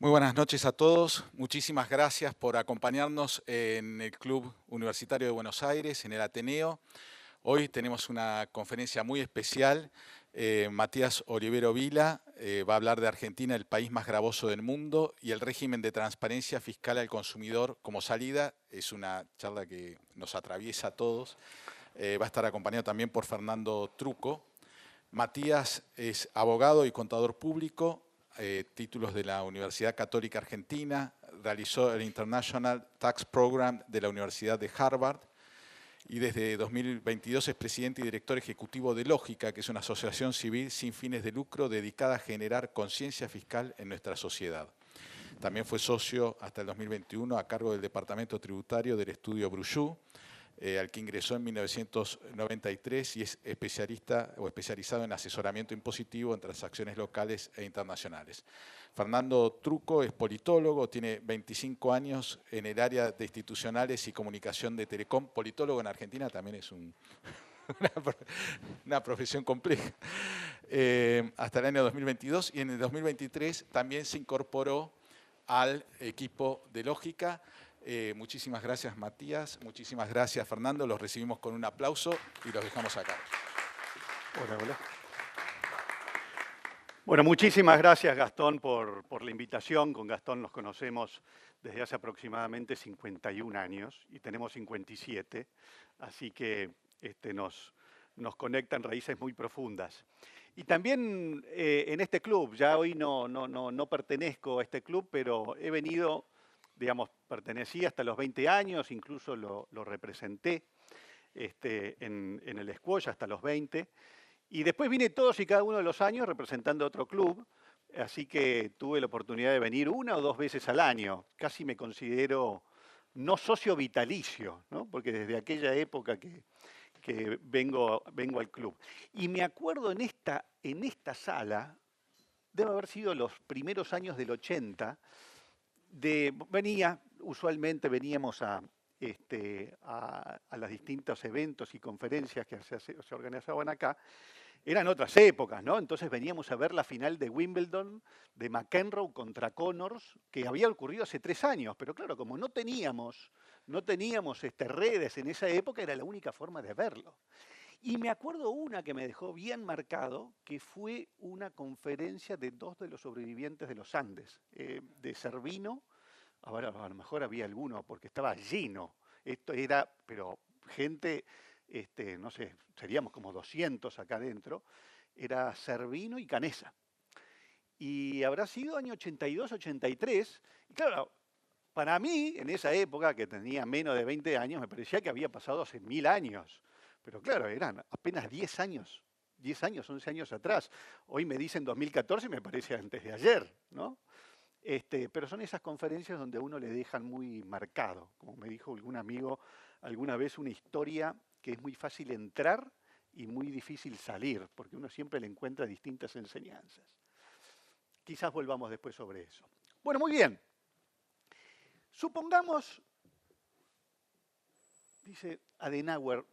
Muy buenas noches a todos. Muchísimas gracias por acompañarnos en el Club Universitario de Buenos Aires, en el Ateneo. Hoy tenemos una conferencia muy especial. Matías Olivero Vila va a hablar de Argentina, el país más gravoso del mundo, y el régimen de transparencia fiscal al consumidor como salida. Es una charla que nos atraviesa a todos. Va a estar acompañado también por Fernando Truco. Matías es abogado y contador público, títulos de la Universidad Católica Argentina, realizó el International Tax Program de la Universidad de Harvard y desde 2022 es presidente y director ejecutivo de Lógica, que es una asociación civil sin fines de lucro dedicada a generar conciencia fiscal en nuestra sociedad. También fue socio hasta el 2021 a cargo del Departamento Tributario del Estudio Brullú, al que ingresó en 1993 y es especialista o especializado en asesoramiento impositivo en transacciones locales e internacionales. Fernando Truco es politólogo, tiene 25 años en el área de institucionales y comunicación de Telecom. Politólogo en Argentina también es una profesión compleja. Hasta el año 2022 y en el 2023 también se incorporó al equipo de Lógica. Muchísimas gracias, Matías. Muchísimas gracias, Fernando. Los recibimos con un aplauso y los dejamos acá. Hola, hola. Bueno, muchísimas gracias, Gastón, por la invitación. Con Gastón nos conocemos desde hace aproximadamente 51 años y tenemos 57, así que nos conectan raíces muy profundas. Y también en este club, ya hoy no pertenezco a este club, pero he venido, digamos, pertenecí hasta los 20 años, incluso lo representé en el Escuoya hasta los 20. Y después vine todos y cada uno de los años representando otro club, así que tuve la oportunidad de venir una o dos veces al año. Casi me considero no socio vitalicio, ¿no? Porque desde aquella época que vengo al club. Y me acuerdo en esta sala, debe haber sido los primeros años del 80, usualmente veníamos a los distintos eventos y conferencias que se organizaban acá. Eran otras épocas, ¿no? Entonces veníamos a ver la final de Wimbledon de McEnroe contra Connors, que había ocurrido hace 3 años, pero claro, como no teníamos redes en esa época, era la única forma de verlo. Y me acuerdo una que me dejó bien marcado, que fue una conferencia de 2 de los sobrevivientes de los Andes, de Servino. Ahora a lo mejor había alguno, porque estaba lleno. Esto era, pero gente, no sé, seríamos como 200 acá adentro. Era Servino y Canesa. Y habrá sido año 82, 83. Y claro, para mí, en esa época, que tenía menos de 20 años, me parecía que había pasado hace 1000 años. Pero claro, eran apenas 10 años, 11 años atrás. Hoy me dicen 2014 y me parece antes de ayer, ¿no? Pero son esas conferencias donde a uno le dejan muy marcado, como me dijo algún amigo alguna vez, una historia que es muy fácil entrar y muy difícil salir, porque uno siempre le encuentra distintas enseñanzas. Quizás volvamos después sobre eso. Bueno, muy bien. Supongamos, dice Adenauer,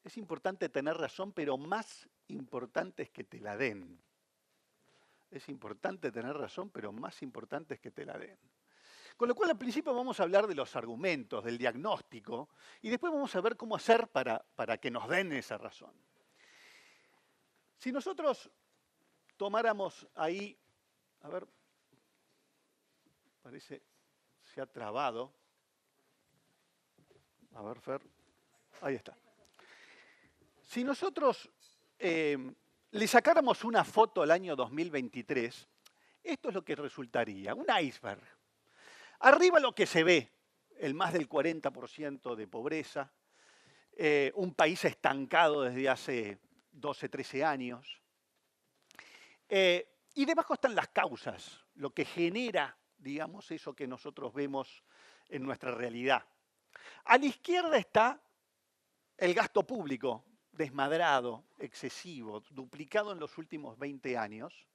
es importante tener razón, pero más importante es que te la den. Es importante tener razón, pero más importante es que te la den. Con lo cual, al principio vamos a hablar de los argumentos, del diagnóstico, y después vamos a ver cómo hacer para que nos den esa razón. Si nosotros tomáramos ahí, a ver, parece se ha trabado. A ver, Fer, ahí está. Si nosotros le sacáramos una foto al año 2023, esto es lo que resultaría, un iceberg. Arriba lo que se ve, el más del 40% de pobreza, un país estancado desde hace 12, 13 años. Y debajo están las causas, lo que genera, digamos, eso que nosotros vemos en nuestra realidad. A la izquierda está el gasto público, desmadrado, excesivo, duplicado en los últimos 20 años.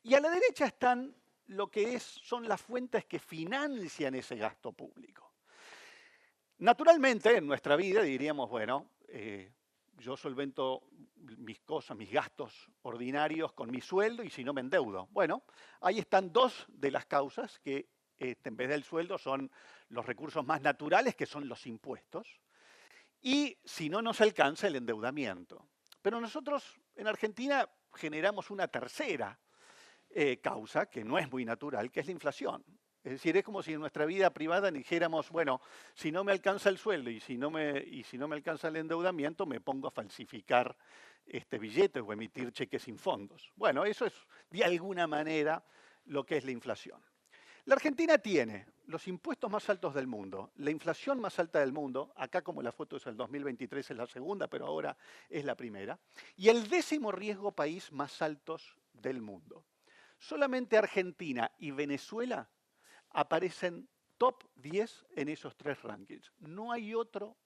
Y a la derecha están lo que son las fuentes que financian ese gasto público. Naturalmente, en nuestra vida diríamos, bueno, yo solvento mis cosas, mis gastos ordinarios con mi sueldo y si no me endeudo. Bueno, ahí están dos de las causas que en vez del sueldo son los recursos más naturales, que son los impuestos, y si no nos alcanza el endeudamiento. Pero nosotros en Argentina generamos una tercera causa, que no es muy natural, que es la inflación. Es decir, es como si en nuestra vida privada dijéramos, bueno, si no me alcanza el sueldo y si no me alcanza el endeudamiento, me pongo a falsificar billetes o emitir cheques sin fondos. Bueno, eso es de alguna manera lo que es la inflación. La Argentina tiene los impuestos más altos del mundo, la inflación más alta del mundo, acá como la foto es el 2023 es la segunda, pero ahora es la primera, y el 10º riesgo país más altos del mundo. Solamente Argentina y Venezuela aparecen top 10 en esos 3 rankings. No hay otro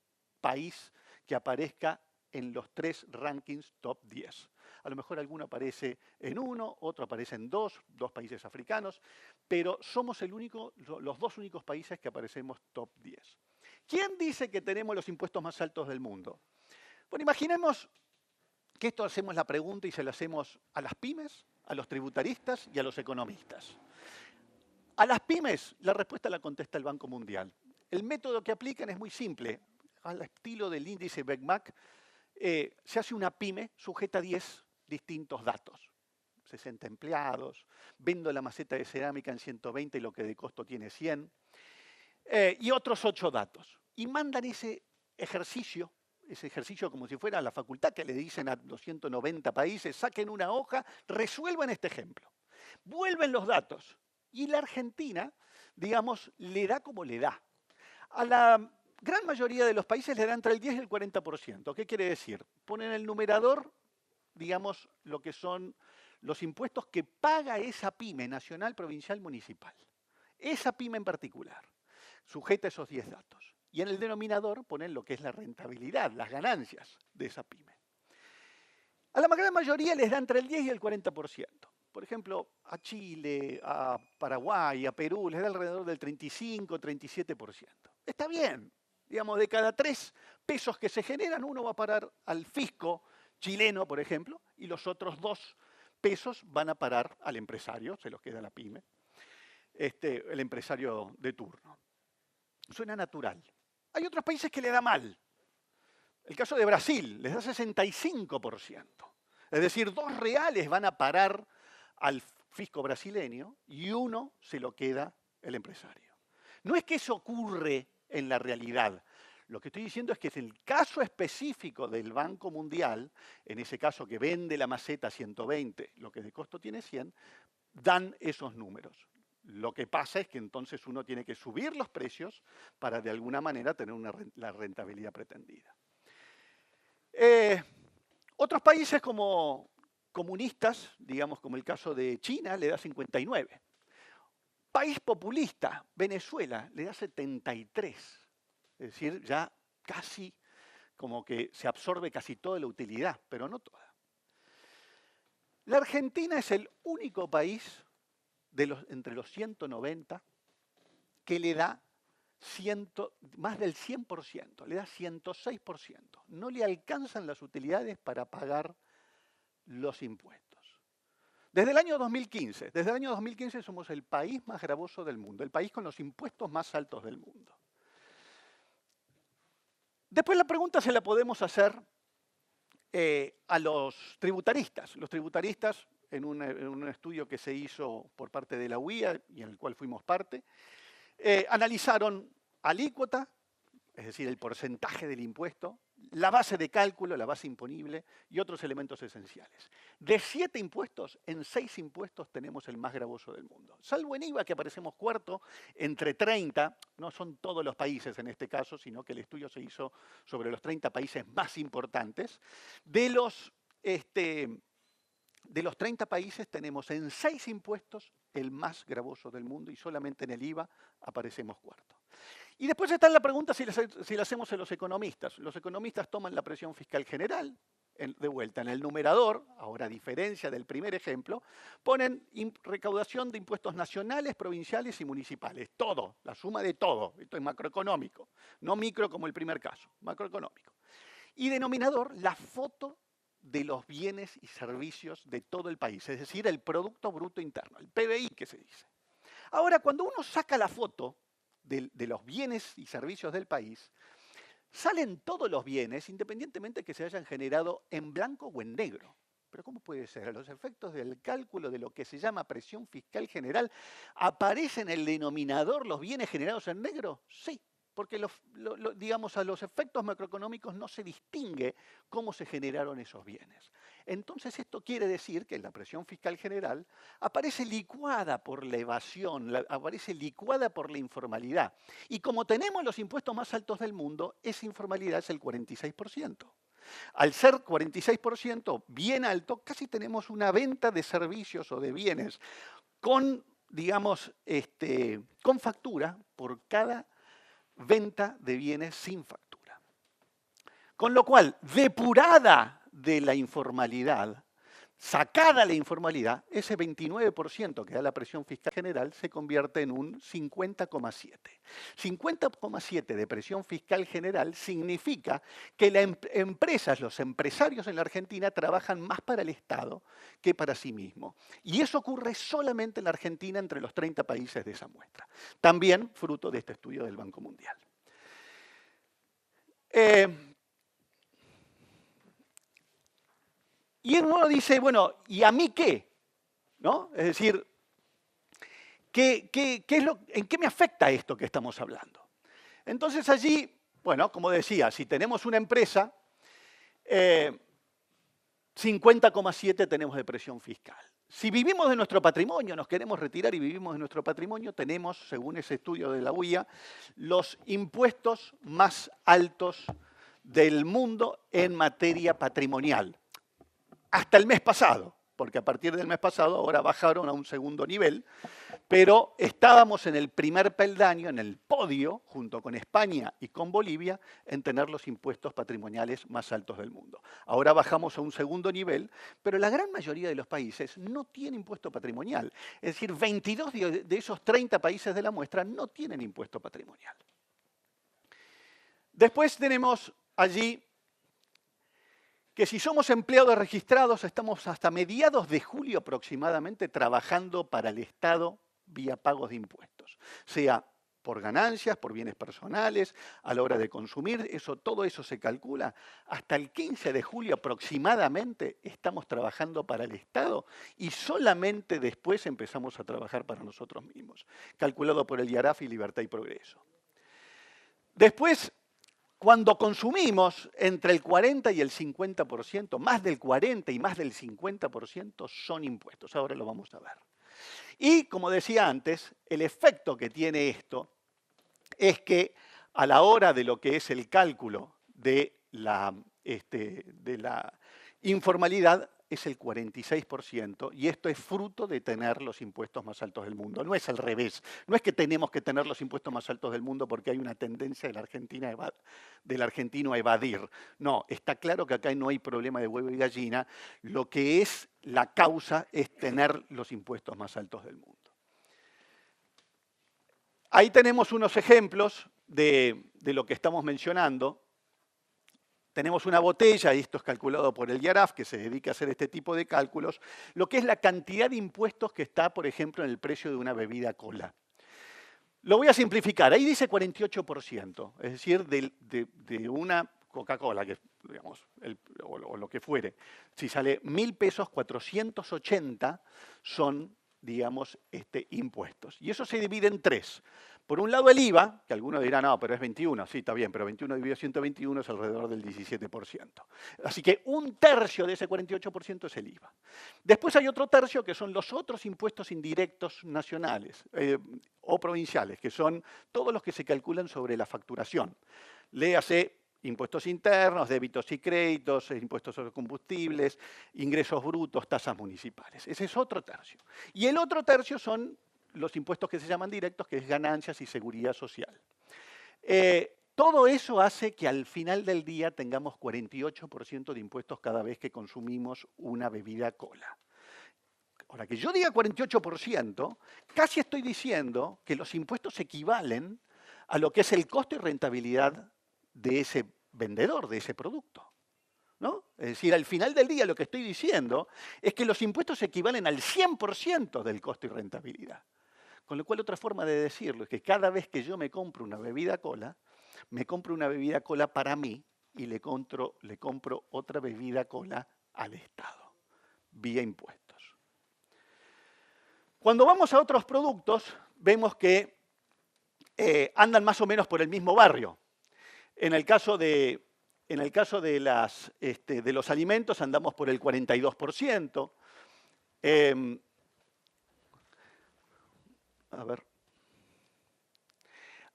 país que aparezca en los 3 rankings top 10. A lo mejor alguno aparece en 1, otro aparece en 2 países africanos, pero somos los 2 únicos países que aparecemos top 10. ¿Quién dice que tenemos los impuestos más altos del mundo? Bueno, imaginemos que esto hacemos la pregunta y se la hacemos a las pymes, a los tributaristas y a los economistas. A las pymes, la respuesta la contesta el Banco Mundial. El método que aplican es muy simple. Al estilo del índice BECMAC, se hace una pyme sujeta a 10 distintos datos. 60 empleados, vendo la maceta de cerámica en 120 y lo que de costo tiene 100, y otros 8 datos. Y mandan ese ejercicio como si fuera la facultad que le dicen a los 190 países, saquen una hoja, resuelvan este ejemplo. Vuelven los datos. Y la Argentina, digamos, le da como le da. A la gran mayoría de los países le da entre el 10 y el 40%. ¿Qué quiere decir? Ponen el numerador, digamos, lo que son los impuestos que paga esa pyme nacional, provincial, municipal. Esa pyme en particular, sujeta a esos 10 datos. Y en el denominador ponen lo que es la rentabilidad, las ganancias de esa pyme. A la gran mayoría les da entre el 10 y el 40%. Por ejemplo, a Chile, a Paraguay, a Perú, les da alrededor del 35, 37%. Está bien. Digamos, de cada 3 pesos que se generan, uno va a parar al fisco chileno, por ejemplo, y los otros 2 pesos van a parar al empresario, se los queda la pyme, el empresario de turno. Suena natural. Hay otros países que le da mal. El caso de Brasil, les da 65%. Es decir, 2 reales van a parar al fisco brasileño y 1 se lo queda el empresario. No es que eso ocurre en la realidad. Lo que estoy diciendo es que es el caso específico del Banco Mundial, en ese caso que vende la maceta a 120, lo que de costo tiene 100, dan esos números. Lo que pasa es que entonces uno tiene que subir los precios para de alguna manera tener la rentabilidad pretendida. Otros países como comunistas, digamos como el caso de China, le da 59. País populista, Venezuela, le da 73. Es decir, ya casi como que se absorbe casi toda la utilidad, pero no toda. La Argentina es el único país entre los 190 que le da más del 100%, le da 106%. No le alcanzan las utilidades para pagar los impuestos. Desde el año 2015 somos el país más gravoso del mundo, el país con los impuestos más altos del mundo. Después la pregunta se la podemos hacer a los tributaristas. Los tributaristas, en un estudio que se hizo por parte de la UIA y en el cual fuimos parte, analizaron alícuota, es decir, el porcentaje del impuesto, la base de cálculo, la base imponible y otros elementos esenciales. De 7 impuestos, en 6 impuestos tenemos el más gravoso del mundo. Salvo en IVA, que aparecemos cuarto, entre 30, no son todos los países en este caso, sino que el estudio se hizo sobre los 30 países más importantes. De los 30 países tenemos en 6 impuestos el más gravoso del mundo y solamente en el IVA aparecemos cuarto. Y después está la pregunta si la hacemos a los economistas. Los economistas toman la presión fiscal general, de vuelta en el numerador, ahora a diferencia del primer ejemplo, ponen recaudación de impuestos nacionales, provinciales y municipales. Todo, la suma de todo. Esto es macroeconómico, no micro como el primer caso, macroeconómico. Y denominador, la foto de los bienes y servicios de todo el país, es decir, el Producto Bruto Interno, el PBI que se dice. Ahora, cuando uno saca la foto de los bienes y servicios del país, salen todos los bienes, independientemente de que se hayan generado en blanco o en negro. Pero ¿cómo puede ser? A los efectos del cálculo de lo que se llama presión fiscal general, ¿aparece en el denominador los bienes generados en negro? Sí, porque digamos, a los efectos macroeconómicos no se distingue cómo se generaron esos bienes. Entonces esto quiere decir que la presión fiscal general aparece licuada por la evasión, aparece licuada por la informalidad. Y como tenemos los impuestos más altos del mundo, esa informalidad es el 46%. Al ser 46% bien alto, casi tenemos una venta de servicios o de bienes con, digamos, con factura por cada venta de bienes sin factura. Con lo cual, depurada de la informalidad, sacada la informalidad, ese 29% que da la presión fiscal general se convierte en un 50,7. 50,7 de presión fiscal general significa que las empresas, los empresarios en la Argentina trabajan más para el Estado que para sí mismo. Y eso ocurre solamente en la Argentina entre los 30 países de esa muestra. También fruto de este estudio del Banco Mundial. Y uno dice, bueno, ¿y a mí qué? ¿No? Es decir, ¿en qué me afecta esto que estamos hablando? Entonces allí, bueno, como decía, si tenemos una empresa, 50,7 tenemos de presión fiscal. Si vivimos de nuestro patrimonio, nos queremos retirar y vivimos de nuestro patrimonio, tenemos, según ese estudio de la UIA, los impuestos más altos del mundo en materia patrimonial. Hasta el mes pasado, porque a partir del mes pasado ahora bajaron a un segundo nivel, pero estábamos en el primer peldaño, en el podio, junto con España y con Bolivia, en tener los impuestos patrimoniales más altos del mundo. Ahora bajamos a un segundo nivel, pero la gran mayoría de los países no tienen impuesto patrimonial. Es decir, 22 de esos 30 países de la muestra no tienen impuesto patrimonial. Después tenemos allí que si somos empleados registrados, estamos hasta mediados de julio aproximadamente trabajando para el Estado vía pagos de impuestos, sea por ganancias, por bienes personales, a la hora de consumir, todo eso se calcula. Hasta el 15 de julio aproximadamente estamos trabajando para el Estado y solamente después empezamos a trabajar para nosotros mismos, calculado por el IARAF y Libertad y Progreso. Después, cuando consumimos entre el 40 y el 50%, más del 40 y más del 50% son impuestos. Ahora lo vamos a ver. Y, como decía antes, el efecto que tiene esto es que a la hora de lo que es el cálculo de la informalidad es el 46%, y esto es fruto de tener los impuestos más altos del mundo. No es al revés, no es que tenemos que tener los impuestos más altos del mundo porque hay una tendencia del argentino a evadir. No, está claro que acá no hay problema de huevo y gallina, lo que es la causa es tener los impuestos más altos del mundo. Ahí tenemos unos ejemplos de lo que estamos mencionando. Tenemos una botella, y esto es calculado por el IARAF, que se dedica a hacer este tipo de cálculos, lo que es la cantidad de impuestos que está, por ejemplo, en el precio de una bebida cola. Lo voy a simplificar, ahí dice 48%, es decir, de una Coca-Cola, digamos, o lo que fuere. Si sale 1.000 pesos, 480 son, digamos, impuestos. Y eso se divide en tres. Por un lado el IVA, que algunos dirán, no, pero es 21, sí, está bien, pero 21 dividido 121 es alrededor del 17%. Así que un tercio de ese 48% es el IVA. Después hay otro tercio que son los otros impuestos indirectos nacionales o provinciales, que son todos los que se calculan sobre la facturación. Léase impuestos internos, débitos y créditos, impuestos sobre combustibles, ingresos brutos, tasas municipales. Ese es otro tercio. Y el otro tercio son los impuestos que se llaman directos, que es ganancias y seguridad social. Todo eso hace que al final del día tengamos 48% de impuestos cada vez que consumimos una bebida cola. Ahora, que yo diga 48%, casi estoy diciendo que los impuestos equivalen a lo que es el costo y rentabilidad de ese vendedor, de ese producto. ¿no? Es decir, al final del día lo que estoy diciendo es que los impuestos equivalen al 100% del costo y rentabilidad. Con lo cual, otra forma de decirlo es que cada vez que yo me compro una bebida cola, me compro una bebida cola para mí y le compro otra bebida cola al Estado, vía impuestos. Cuando vamos a otros productos, vemos que andan más o menos por el mismo barrio. En el caso de los alimentos andamos por el 42%.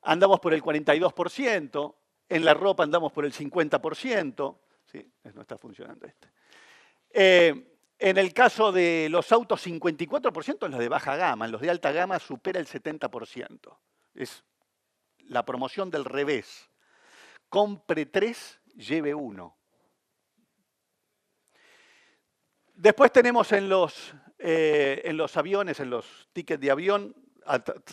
Andamos por el 42%. En la ropa andamos por el 50%. Sí, no está funcionando este. En el caso de los autos, 54% en los de baja gama. En los de alta gama supera el 70%. Es la promoción del revés. Compre 3, lleve 1. Después tenemos en los aviones, en los tickets de avión,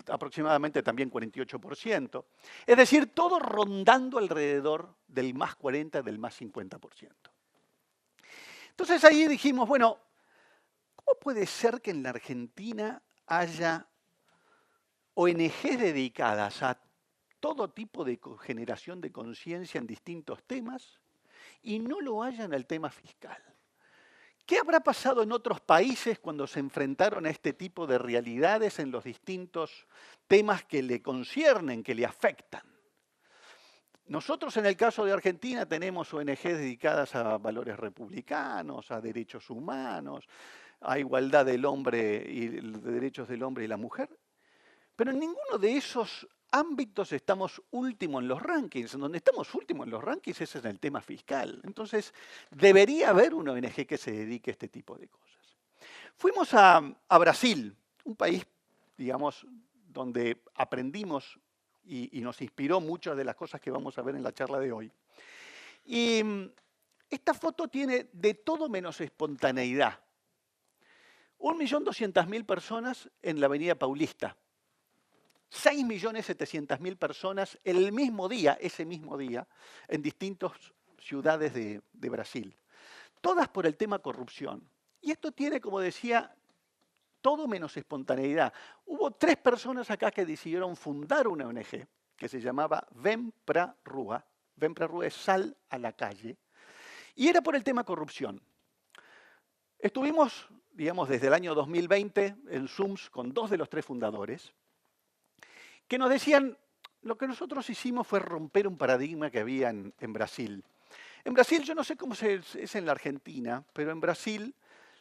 aproximadamente también 48%. Es decir, todo rondando alrededor del más 40, del más 50%. Entonces ahí dijimos, bueno, ¿cómo puede ser que en la Argentina haya ONGs dedicadas a todo tipo de generación de conciencia en distintos temas y no lo haya en el tema fiscal? ¿Qué habrá pasado en otros países cuando se enfrentaron a este tipo de realidades en los distintos temas que le conciernen, que le afectan? Nosotros en el caso de Argentina tenemos ONGs dedicadas a valores republicanos, a derechos humanos, a igualdad del hombre y de derechos del hombre y la mujer, pero en ninguno de esos ámbitos estamos últimos en los rankings. En donde estamos últimos en los rankings ese es en el tema fiscal. Entonces, debería haber una ONG que se dedique a este tipo de cosas. Fuimos a Brasil, un país, digamos, donde aprendimos y nos inspiró muchas de las cosas que vamos a ver en la charla de hoy. Y esta foto tiene de todo menos espontaneidad. 1.200.000 personas en la Avenida Paulista. 6.700.000 personas el mismo día, ese mismo día, en distintas ciudades de Brasil. Todas por el tema corrupción. Y esto tiene, como decía, todo menos espontaneidad. Hubo 3 personas acá que decidieron fundar una ONG que se llamaba Vem pra Rua. Vem pra Rua es Sal a la Calle. Y era por el tema corrupción. Estuvimos, digamos, desde el año 2020 en Zooms con 2 de los 3 fundadores, que nos decían, lo que nosotros hicimos fue romper un paradigma que había en Brasil. En Brasil, yo no sé cómo es en la Argentina, pero en Brasil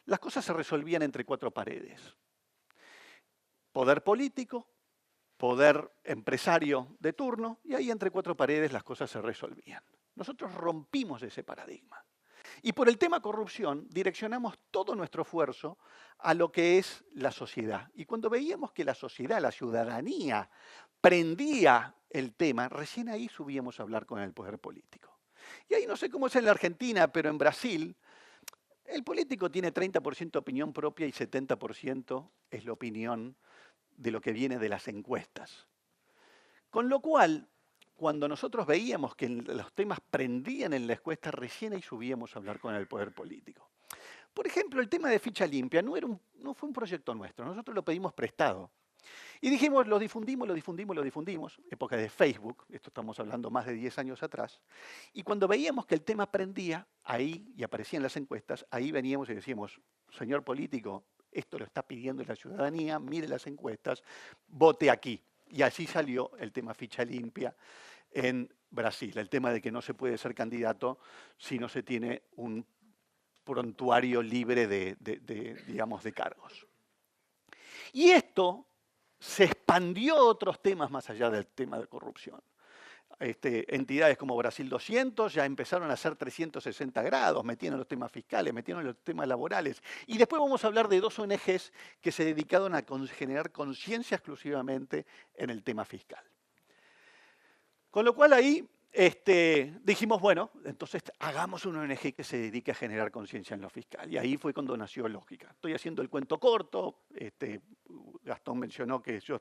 las cosas se resolvían entre 4 paredes. Poder político, poder empresario de turno, y ahí entre 4 paredes las cosas se resolvían. Nosotros rompimos ese paradigma. Y por el tema corrupción direccionamos todo nuestro esfuerzo a lo que es la sociedad. Y cuando veíamos que la sociedad, la ciudadanía, prendía el tema, recién ahí subíamos a hablar con el poder político. Y ahí no sé cómo es en la Argentina, pero en Brasil el político tiene 30% opinión propia y 70% es la opinión de lo que viene de las encuestas. Con lo cual, cuando nosotros veíamos que los temas prendían en la encuesta, recién ahí subíamos a hablar con el poder político. Por ejemplo, el tema de ficha limpia no fue un proyecto nuestro, nosotros lo pedimos prestado. Y dijimos, lo difundimos, época de Facebook, esto estamos hablando más de 10 años atrás, y cuando veíamos que el tema prendía, ahí, y aparecían las encuestas, ahí veníamos y decíamos, señor político, esto lo está pidiendo la ciudadanía, mire las encuestas, vote aquí. Y así salió el tema ficha limpia en Brasil, el tema de que no se puede ser candidato si no se tiene un prontuario libre digamos, de cargos. Y esto se expandió a otros temas más allá del tema de corrupción. Entidades como Brasil 200 ya empezaron a hacer 360 grados, metieron los temas fiscales, metieron los temas laborales. Y después vamos a hablar de 2 ONGs que se dedicaron a generar conciencia exclusivamente en el tema fiscal. Con lo cual ahí dijimos, bueno, entonces hagamos una ONG que se dedique a generar conciencia en lo fiscal. Y ahí fue cuando nació Lógica. Estoy haciendo el cuento corto. Gastón mencionó que yo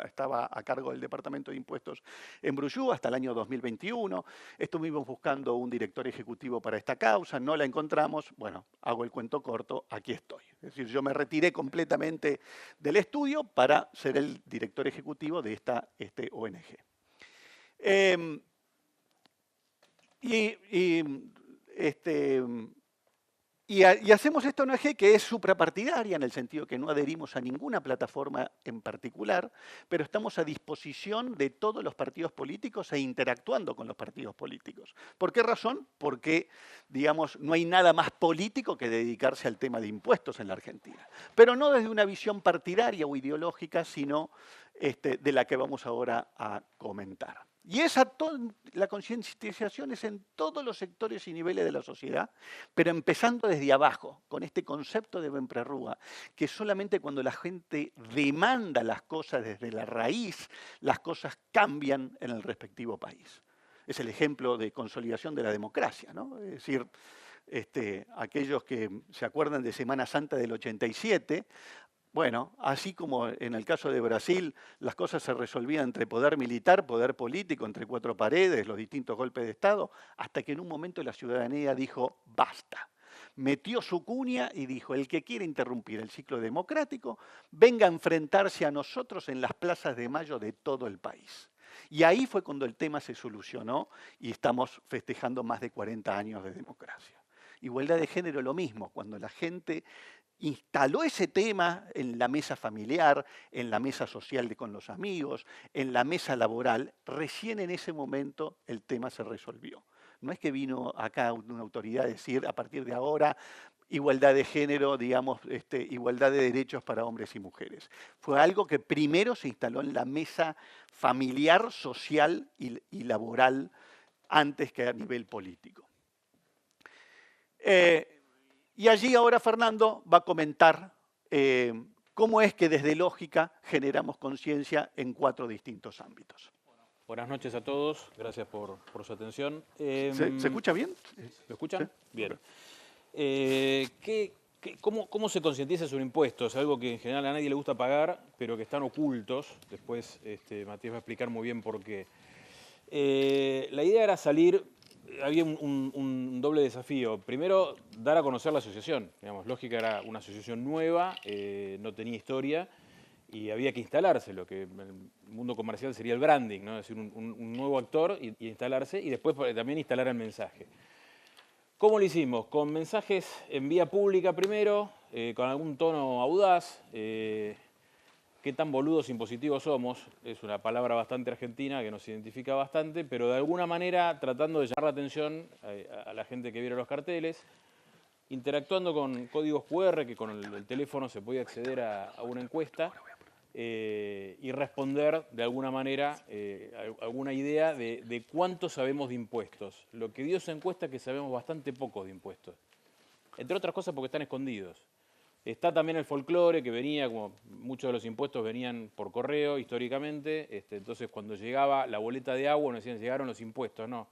estaba a cargo del Departamento de Impuestos en Brullú hasta el año 2021. Estuvimos buscando un director ejecutivo para esta causa, no la encontramos. Bueno, hago el cuento corto, aquí estoy. Es decir, yo me retiré completamente del estudio para ser el director ejecutivo de esta ONG. Y hacemos esta ONG que es suprapartidaria en el sentido que no adherimos a ninguna plataforma en particular, pero estamos a disposición de todos los partidos políticos e interactuando con los partidos políticos. ¿Por qué razón? Porque, digamos, no hay nada más político que dedicarse al tema de impuestos en la Argentina. Pero no desde una visión partidaria o ideológica, sino de la que vamos ahora a comentar. Y la concientización es en todos los sectores y niveles de la sociedad, pero empezando desde abajo, con este concepto de Ben Prerrúa, que solamente cuando la gente demanda las cosas desde la raíz, las cosas cambian en el respectivo país. Es el ejemplo de consolidación de la democracia, ¿no? Es decir, aquellos que se acuerdan de Semana Santa del 87, bueno, así como en el caso de Brasil, las cosas se resolvían entre poder militar, poder político, entre cuatro paredes, los distintos golpes de Estado, hasta que en un momento la ciudadanía dijo, basta. Metió su cuña y dijo, el que quiere interrumpir el ciclo democrático, venga a enfrentarse a nosotros en las plazas de Mayo de todo el país. Y ahí fue cuando el tema se solucionó y estamos festejando más de 40 años de democracia. Igualdad de género, lo mismo, cuando la gente instaló ese tema en la mesa familiar, en la mesa social con los amigos, en la mesa laboral, recién en ese momento el tema se resolvió. No es que vino acá una autoridad a decir a partir de ahora igualdad de género, digamos, igualdad de derechos para hombres y mujeres. Fue algo que primero se instaló en la mesa familiar, social y laboral antes que a nivel político. Y allí ahora Fernando va a comentar cómo es que desde Lógica generamos conciencia en 4 distintos ámbitos. Buenas noches a todos, gracias por su atención. ¿Se escucha bien? ¿Lo escuchan? ¿Sí? Bien. ¿Cómo se concientiza sobre impuestos? Algo que en general a nadie le gusta pagar, pero que están ocultos. Después Matías va a explicar muy bien por qué. La idea era salir. Había un doble desafío. Primero, dar a conocer la asociación. Digamos, Lógica era una asociación nueva, no tenía historia y había que instalarse, lo que en el mundo comercial sería el branding, ¿no? Es decir, un nuevo actor y instalarse, y después también instalar el mensaje. ¿Cómo lo hicimos? Con mensajes en vía pública primero, con algún tono audaz. ¿Qué tan boludos impositivos somos? Es una palabra bastante argentina que nos identifica bastante, pero de alguna manera tratando de llamar la atención a la gente que viera los carteles, interactuando con códigos QR, que con el teléfono se podía acceder a una encuesta, y responder de alguna manera alguna idea de cuánto sabemos de impuestos. Lo que dio esa encuesta es que sabemos bastante poco de impuestos, entre otras cosas porque están escondidos. Está también el folclore que venía, como muchos de los impuestos venían por correo históricamente, entonces cuando llegaba la boleta de agua nos decían llegaron los impuestos, no.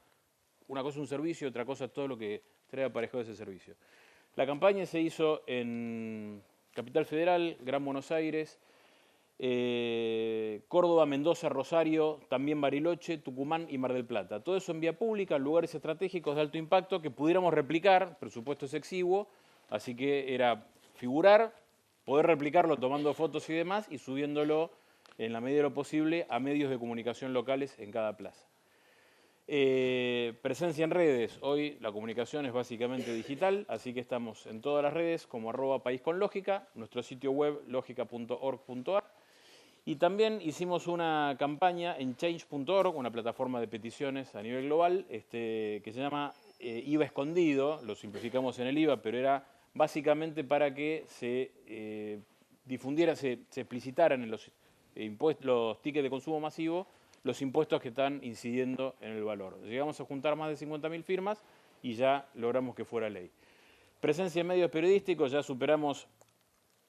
Una cosa es un servicio, otra cosa es todo lo que trae aparejado ese servicio. La campaña se hizo en Capital Federal, Gran Buenos Aires, Córdoba, Mendoza, Rosario, también Bariloche, Tucumán y Mar del Plata. Todo eso en vía pública, lugares estratégicos de alto impacto que pudiéramos replicar, presupuesto es exiguo, así que era figurar, poder replicarlo tomando fotos y demás y subiéndolo en la medida de lo posible a medios de comunicación locales en cada plaza. Presencia en redes. Hoy la comunicación es básicamente digital, así que estamos en todas las redes como @paisconlógica, nuestro sitio web logica.org.ar, y también hicimos una campaña en change.org, una plataforma de peticiones a nivel global, que se llama IVA escondido, lo simplificamos en el IVA, pero era básicamente para que se difundieran, se explicitaran en los tickets de consumo masivo los impuestos que están incidiendo en el valor. Llegamos a juntar más de 50.000 firmas y ya logramos que fuera ley. Presencia en medios periodísticos, ya superamos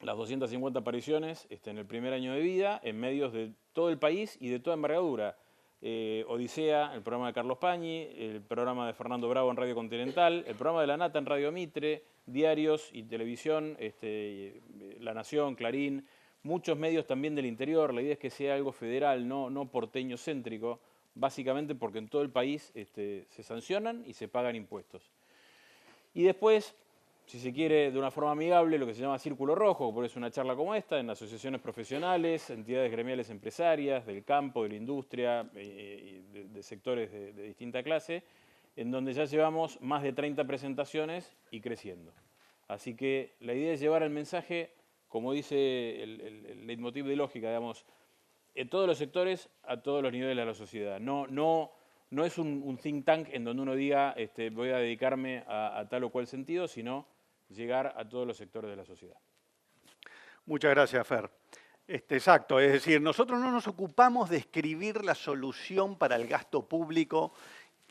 las 250 apariciones en el primer año de vida, en medios de todo el país y de toda envergadura. Odisea, el programa de Carlos Pañi, el programa de Fernando Bravo en Radio Continental, el programa de La Nata en Radio Mitre, diarios y televisión, La Nación, Clarín, muchos medios también del interior. La idea es que sea algo federal, no porteño céntrico, básicamente porque en todo el país se sancionan y se pagan impuestos. Y después, si se quiere, de una forma amigable, lo que se llama Círculo Rojo, por eso una charla como esta, en asociaciones profesionales, entidades gremiales empresarias, del campo, de la industria, de sectores de distinta clase, en donde ya llevamos más de 30 presentaciones y creciendo. Así que la idea es llevar el mensaje, como dice el leitmotiv de Lógica, digamos, en todos los sectores, a todos los niveles de la sociedad. No es un think tank en donde uno diga voy a dedicarme a tal o cual sentido, sino llegar a todos los sectores de la sociedad. Muchas gracias, Fer. Exacto, es decir, nosotros no nos ocupamos de escribir la solución para el gasto público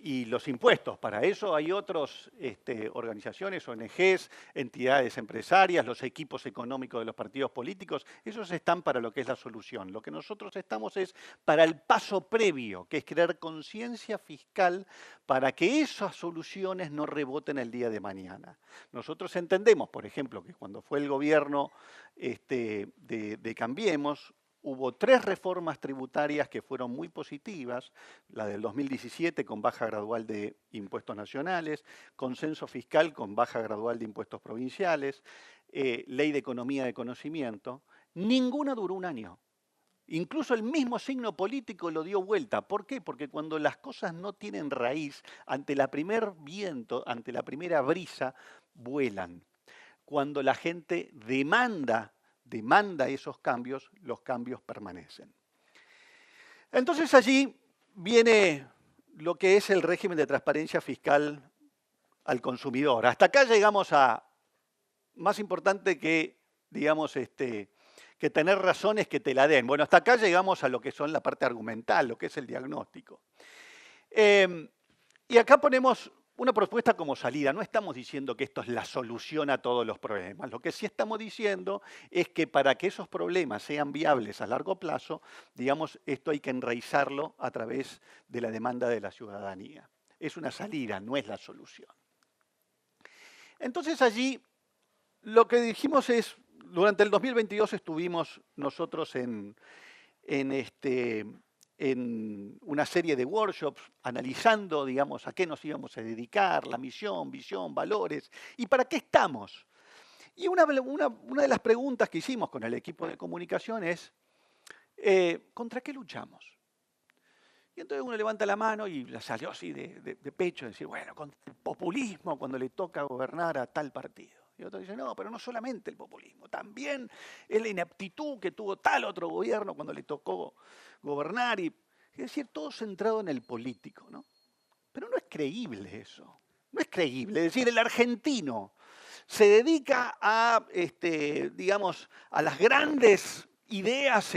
y los impuestos. Para eso hay otras organizaciones, ONGs, entidades empresarias, los equipos económicos de los partidos políticos. Esos están para lo que es la solución. Lo que nosotros estamos es para el paso previo, que es crear conciencia fiscal para que esas soluciones no reboten el día de mañana. Nosotros entendemos, por ejemplo, que cuando fue el gobierno de Cambiemos, hubo 3 reformas tributarias que fueron muy positivas, la del 2017 con baja gradual de impuestos nacionales, consenso fiscal con baja gradual de impuestos provinciales, ley de economía de conocimiento. Ninguna duró un año. Incluso el mismo signo político lo dio vuelta. ¿Por qué? Porque cuando las cosas no tienen raíz, ante el primer viento, ante la primera brisa, vuelan. Cuando la gente demanda esos cambios, los cambios permanecen. Entonces allí viene lo que es el régimen de transparencia fiscal al consumidor. Hasta acá llegamos a más importante que, digamos, que tener razones que te la den. Bueno, hasta acá llegamos a lo que son la parte argumental, lo que es el diagnóstico. Y acá ponemos una propuesta como salida. No estamos diciendo que esto es la solución a todos los problemas. Lo que sí estamos diciendo es que para que esos problemas sean viables a largo plazo, digamos, esto hay que enraizarlo a través de la demanda de la ciudadanía. Es una salida, no es la solución. Entonces allí lo que dijimos es, durante el 2022 estuvimos nosotros en una serie de workshops analizando, digamos, a qué nos íbamos a dedicar, la misión, visión, valores, y para qué estamos. Y una de las preguntas que hicimos con el equipo de comunicación es, ¿contra qué luchamos? Y entonces uno levanta la mano y la salió así de pecho, decir, bueno, contra el populismo cuando le toca gobernar a tal partido. Y otro dice, no, pero no solamente el populismo, también es la ineptitud que tuvo tal otro gobierno cuando le tocó gobernar. Es decir, todo centrado en el político, ¿no? Pero no es creíble eso, no es creíble. Es decir, el argentino se dedica a, digamos, a las grandes ideas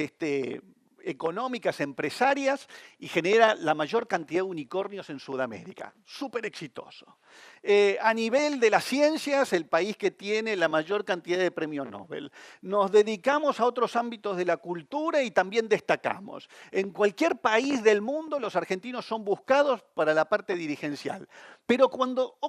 económicas, empresarias, y genera la mayor cantidad de unicornios en Sudamérica. Súper exitoso. A nivel de las ciencias, el país que tiene la mayor cantidad de premios Nobel. Nos dedicamos a otros ámbitos de la cultura y también destacamos. En cualquier país del mundo, los argentinos son buscados para la parte dirigencial. Pero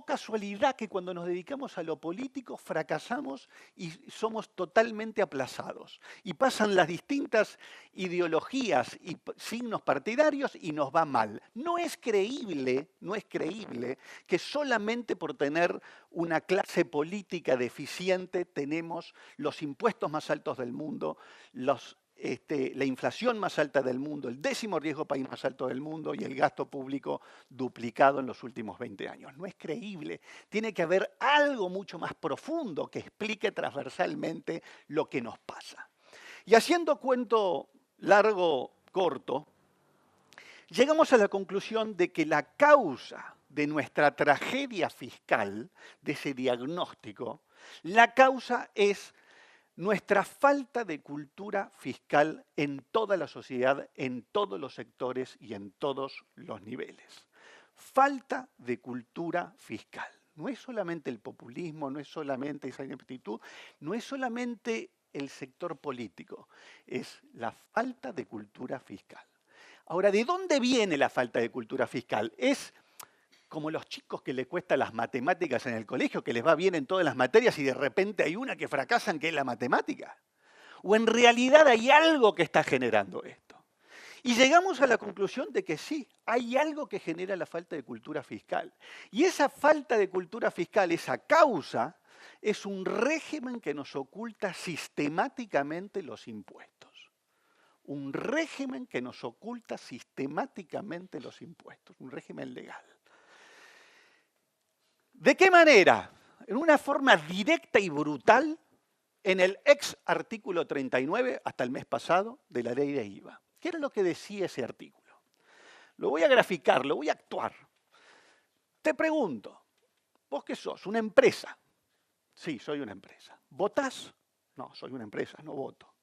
casualidad que cuando nos dedicamos a lo político, fracasamos y somos totalmente aplazados. Y pasan las distintas ideologías y signos partidarios y nos va mal. No es creíble que solamente por tener una clase política deficiente tenemos los impuestos más altos del mundo, la inflación más alta del mundo, el 10º riesgo país más alto del mundo y el gasto público duplicado en los últimos 20 años. No es creíble. Tiene que haber algo mucho más profundo que explique transversalmente lo que nos pasa. Y haciendo cuento largo, corto, llegamos a la conclusión de que la causa de nuestra tragedia fiscal, de ese diagnóstico, la causa es nuestra falta de cultura fiscal en toda la sociedad, en todos los sectores y en todos los niveles. Falta de cultura fiscal. No es solamente el populismo, no es solamente esa ineptitud, no es solamente el sector político, es la falta de cultura fiscal. Ahora, ¿de dónde viene la falta de cultura fiscal? Es como los chicos que les cuesta las matemáticas en el colegio, que les va bien en todas las materias y de repente hay una que fracasan, que es la matemática. ¿O en realidad hay algo que está generando esto? Y llegamos a la conclusión de que sí, hay algo que genera la falta de cultura fiscal. Y esa falta de cultura fiscal, esa causa, es un régimen que nos oculta sistemáticamente los impuestos. Un régimen que nos oculta sistemáticamente los impuestos, un régimen legal. ¿De qué manera? En una forma directa y brutal, en el ex artículo 39, hasta el mes pasado, de la ley de IVA. ¿Qué era lo que decía ese artículo? Lo voy a graficar, lo voy a actuar. Te pregunto, ¿vos qué sos? ¿Una empresa? Sí, soy una empresa. ¿Votás? No, soy una empresa, no voto.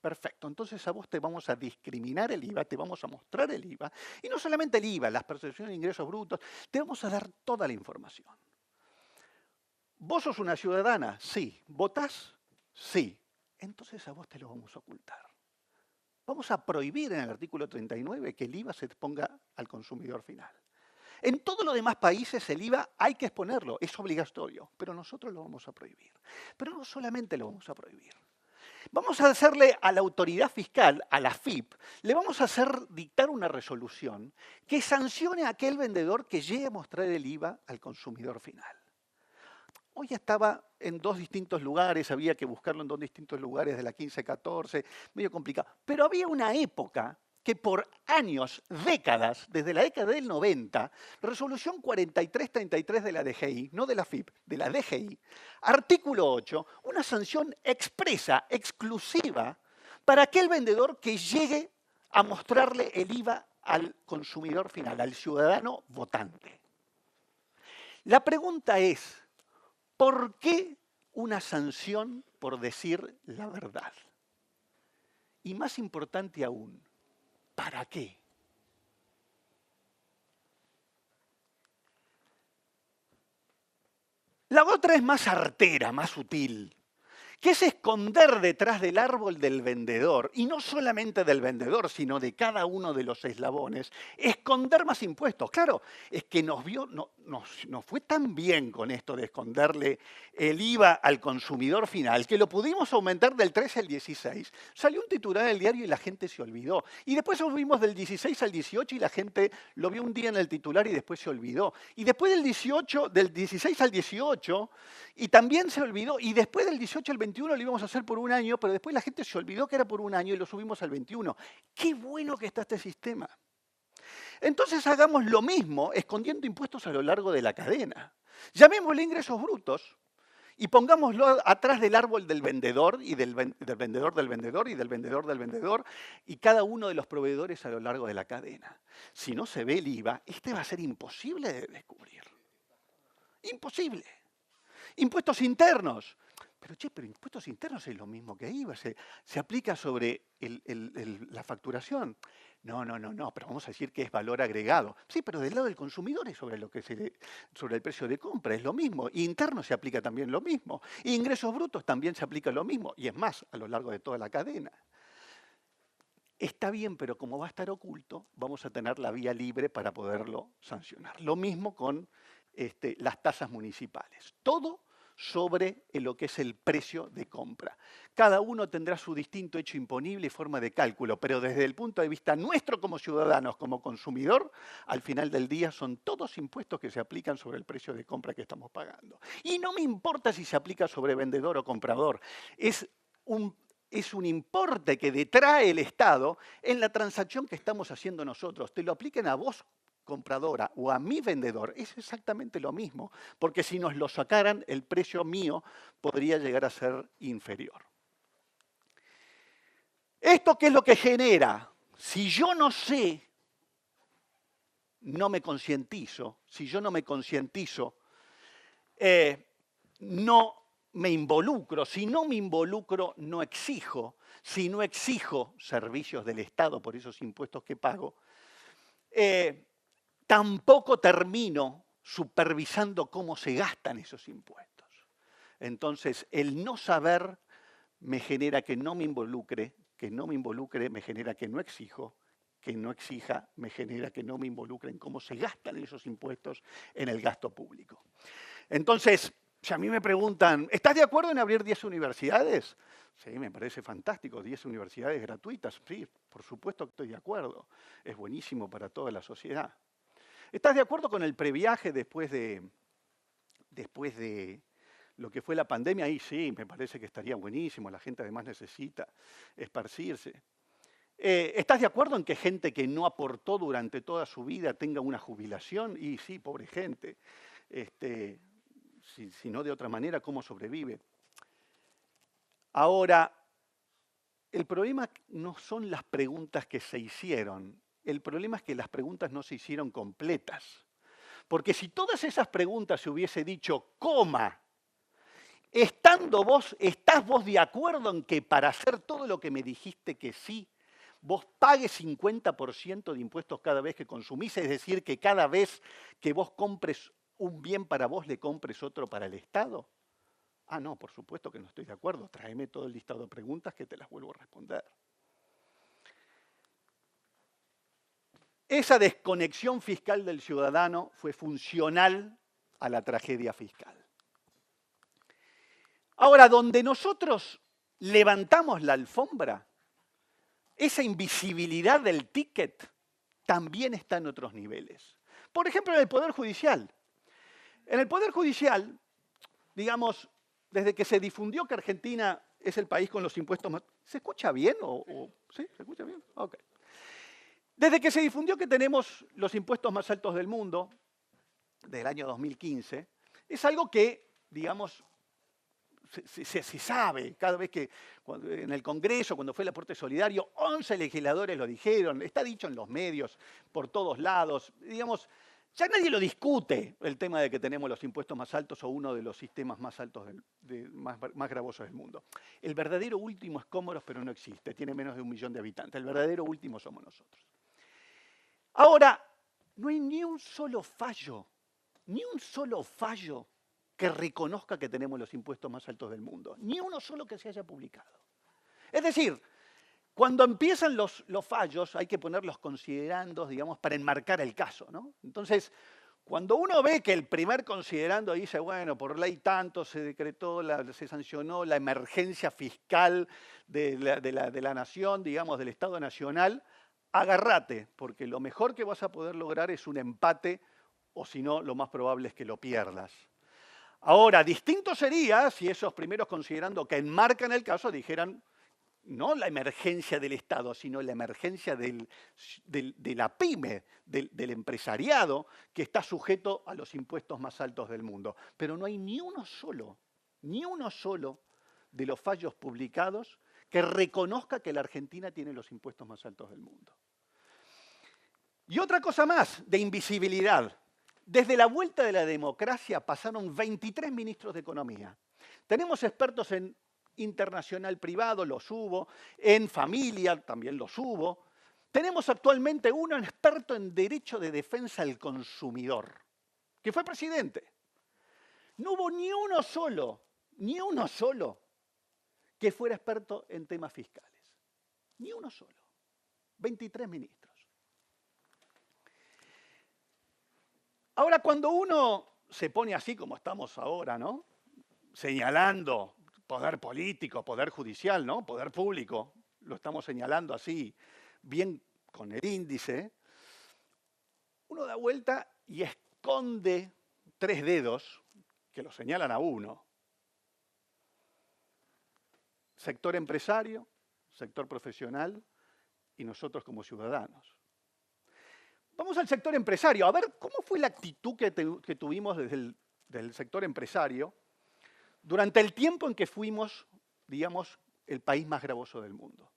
Perfecto, entonces a vos te vamos a discriminar el IVA, te vamos a mostrar el IVA, y no solamente el IVA, las percepciones de ingresos brutos, te vamos a dar toda la información. ¿Vos sos una ciudadana? Sí. ¿Votás? Sí. Entonces a vos te lo vamos a ocultar. Vamos a prohibir en el artículo 39 que el IVA se ponga al consumidor final. En todos los demás países el IVA hay que exponerlo, es obligatorio, pero nosotros lo vamos a prohibir. Pero no solamente lo vamos a prohibir. Vamos a hacerle a la autoridad fiscal, a la FIP, le vamos a hacer dictar una resolución que sancione a aquel vendedor que llegue a mostrar el IVA al consumidor final. Hoy estaba en dos distintos lugares, había que buscarlo en dos distintos lugares de la 1514, medio complicado. Pero había una época que por años, décadas, desde la década del 90, resolución 4333 de la DGI, no de la FIP, de la DGI, artículo 8, una sanción expresa, exclusiva, para aquel vendedor que llegue a mostrarle el IVA al consumidor final, al ciudadano votante. La pregunta es, ¿por qué una sanción por decir la verdad? Y más importante aún, ¿para qué? La otra es más artera, más sutil, que es esconder detrás del árbol del vendedor, y no solamente del vendedor, sino de cada uno de los eslabones, esconder más impuestos. Claro, es que nos fue tan bien con esto de esconderle el IVA al consumidor final, que lo pudimos aumentar del 13 al 16. Salió un titular en el diario y la gente se olvidó. Y después subimos del 16 al 18 y la gente lo vio un día en el titular y después se olvidó. Y después del 16 al 18, y también se olvidó. Y después del 18 al 21 lo íbamos a hacer por un año, pero después la gente se olvidó que era por un año y lo subimos al 21. ¡Qué bueno que está este sistema! Entonces hagamos lo mismo escondiendo impuestos a lo largo de la cadena. Llamémosle ingresos brutos y pongámoslo atrás del árbol del vendedor y del vendedor del vendedor y del vendedor del vendedor y cada uno de los proveedores a lo largo de la cadena. Si no se ve el IVA, este va a ser imposible de descubrir. Imposible. Impuestos internos. Pero impuestos internos es lo mismo que IVA, se aplica sobre la facturación. No, pero vamos a decir que es valor agregado. Sí, pero del lado del consumidor es sobre el precio de compra, es lo mismo. Y interno se aplica también lo mismo. Y ingresos brutos también se aplica lo mismo. Y es más, a lo largo de toda la cadena. Está bien, pero como va a estar oculto, vamos a tener la vía libre para poderlo sancionar. Lo mismo con las tasas municipales. Todo sobre lo que es el precio de compra. Cada uno tendrá su distinto hecho imponible y forma de cálculo, pero desde el punto de vista nuestro como ciudadanos, como consumidor, al final del día son todos impuestos que se aplican sobre el precio de compra que estamos pagando. Y no me importa si se aplica sobre vendedor o comprador, es un importe que detrae el Estado en la transacción que estamos haciendo nosotros. Te lo apliquen a vos, compradora, o a mi vendedor, es exactamente lo mismo, porque si nos lo sacaran, el precio mío podría llegar a ser inferior. ¿Esto qué es lo que genera? Si yo no sé, no me concientizo. Si yo no me concientizo, no me involucro. Si no me involucro, no exijo. Si no exijo servicios del Estado por esos impuestos que pago, tampoco termino supervisando cómo se gastan esos impuestos. Entonces, el no saber me genera que no me involucre me genera que no exijo que no exija me genera que no me involucre en cómo se gastan esos impuestos en el gasto público. Entonces, si a mí me preguntan, ¿estás de acuerdo en abrir 10 universidades? Sí, me parece fantástico, 10 universidades gratuitas. Sí, por supuesto que estoy de acuerdo. Es buenísimo para toda la sociedad. ¿Estás de acuerdo con el previaje después de lo que fue la pandemia? Ahí sí, me parece que estaría buenísimo. La gente además necesita esparcirse. ¿Estás de acuerdo en que gente que no aportó durante toda su vida tenga una jubilación? Y sí, pobre gente. Si no de otra manera, ¿cómo sobrevive? Ahora, el problema no son las preguntas que se hicieron. El problema es que las preguntas no se hicieron completas. Porque si todas esas preguntas se hubiese dicho, ¿estás vos de acuerdo en que para hacer todo lo que me dijiste que sí, vos pagues 50% de impuestos cada vez que consumís? Es decir, que cada vez que vos compres un bien para vos, le compres otro para el Estado. Ah, no, por supuesto que no estoy de acuerdo. Tráeme todo el listado de preguntas que te las vuelvo a responder. Esa desconexión fiscal del ciudadano fue funcional a la tragedia fiscal. Ahora, donde nosotros levantamos la alfombra, esa invisibilidad del ticket también está en otros niveles. Por ejemplo, en el Poder Judicial. En el Poder Judicial, digamos, desde que se difundió que Argentina es el país con los impuestos más... ¿Se escucha bien? ¿Sí? ¿Se escucha bien? Ok. Desde que se difundió que tenemos los impuestos más altos del mundo, del año 2015, es algo que, digamos, se sabe. Cada vez que en el Congreso, cuando fue el aporte solidario, 11 legisladores lo dijeron, está dicho en los medios, por todos lados. Digamos, ya nadie lo discute, el tema de que tenemos los impuestos más altos o uno de los sistemas más altos, más gravosos del mundo. El verdadero último es Comoros, pero no existe, tiene menos de 1 millón de habitantes. El verdadero último somos nosotros. Ahora, no hay ni un solo fallo que reconozca que tenemos los impuestos más altos del mundo. Ni uno solo que se haya publicado. Es decir, cuando empiezan los fallos hay que ponerlos considerandos, digamos, para enmarcar el caso, ¿no? Entonces, cuando uno ve que el primer considerando dice, bueno, por ley tanto se decretó, se sancionó la emergencia fiscal de la nación, digamos, del Estado Nacional, agárrate, porque lo mejor que vas a poder lograr es un empate, o si no, lo más probable es que lo pierdas. Ahora, distinto sería si esos primeros considerando que enmarcan el caso dijeran no la emergencia del Estado, sino la emergencia de la pyme, del empresariado, que está sujeto a los impuestos más altos del mundo. Pero no hay ni uno solo de los fallos publicados que reconozca que la Argentina tiene los impuestos más altos del mundo. Y otra cosa más, de invisibilidad. Desde la vuelta de la democracia pasaron 23 ministros de Economía. Tenemos expertos en internacional privado, los hubo, en familia también los hubo. Tenemos actualmente un experto en derecho de defensa del consumidor, que fue presidente. No hubo ni uno solo que fuera experto en temas fiscales. Ni uno solo. 23 ministros. Ahora, cuando uno se pone así como estamos ahora, ¿no? Señalando poder político, poder judicial, ¿no? Poder público, lo estamos señalando así, bien con el índice, uno da vuelta y esconde 3 dedos que lo señalan a uno. Sector empresario, sector profesional y nosotros como ciudadanos. Vamos al sector empresario, a ver cómo fue la actitud que tuvimos desde el sector empresario durante el tiempo en que fuimos, digamos, el país más gravoso del mundo.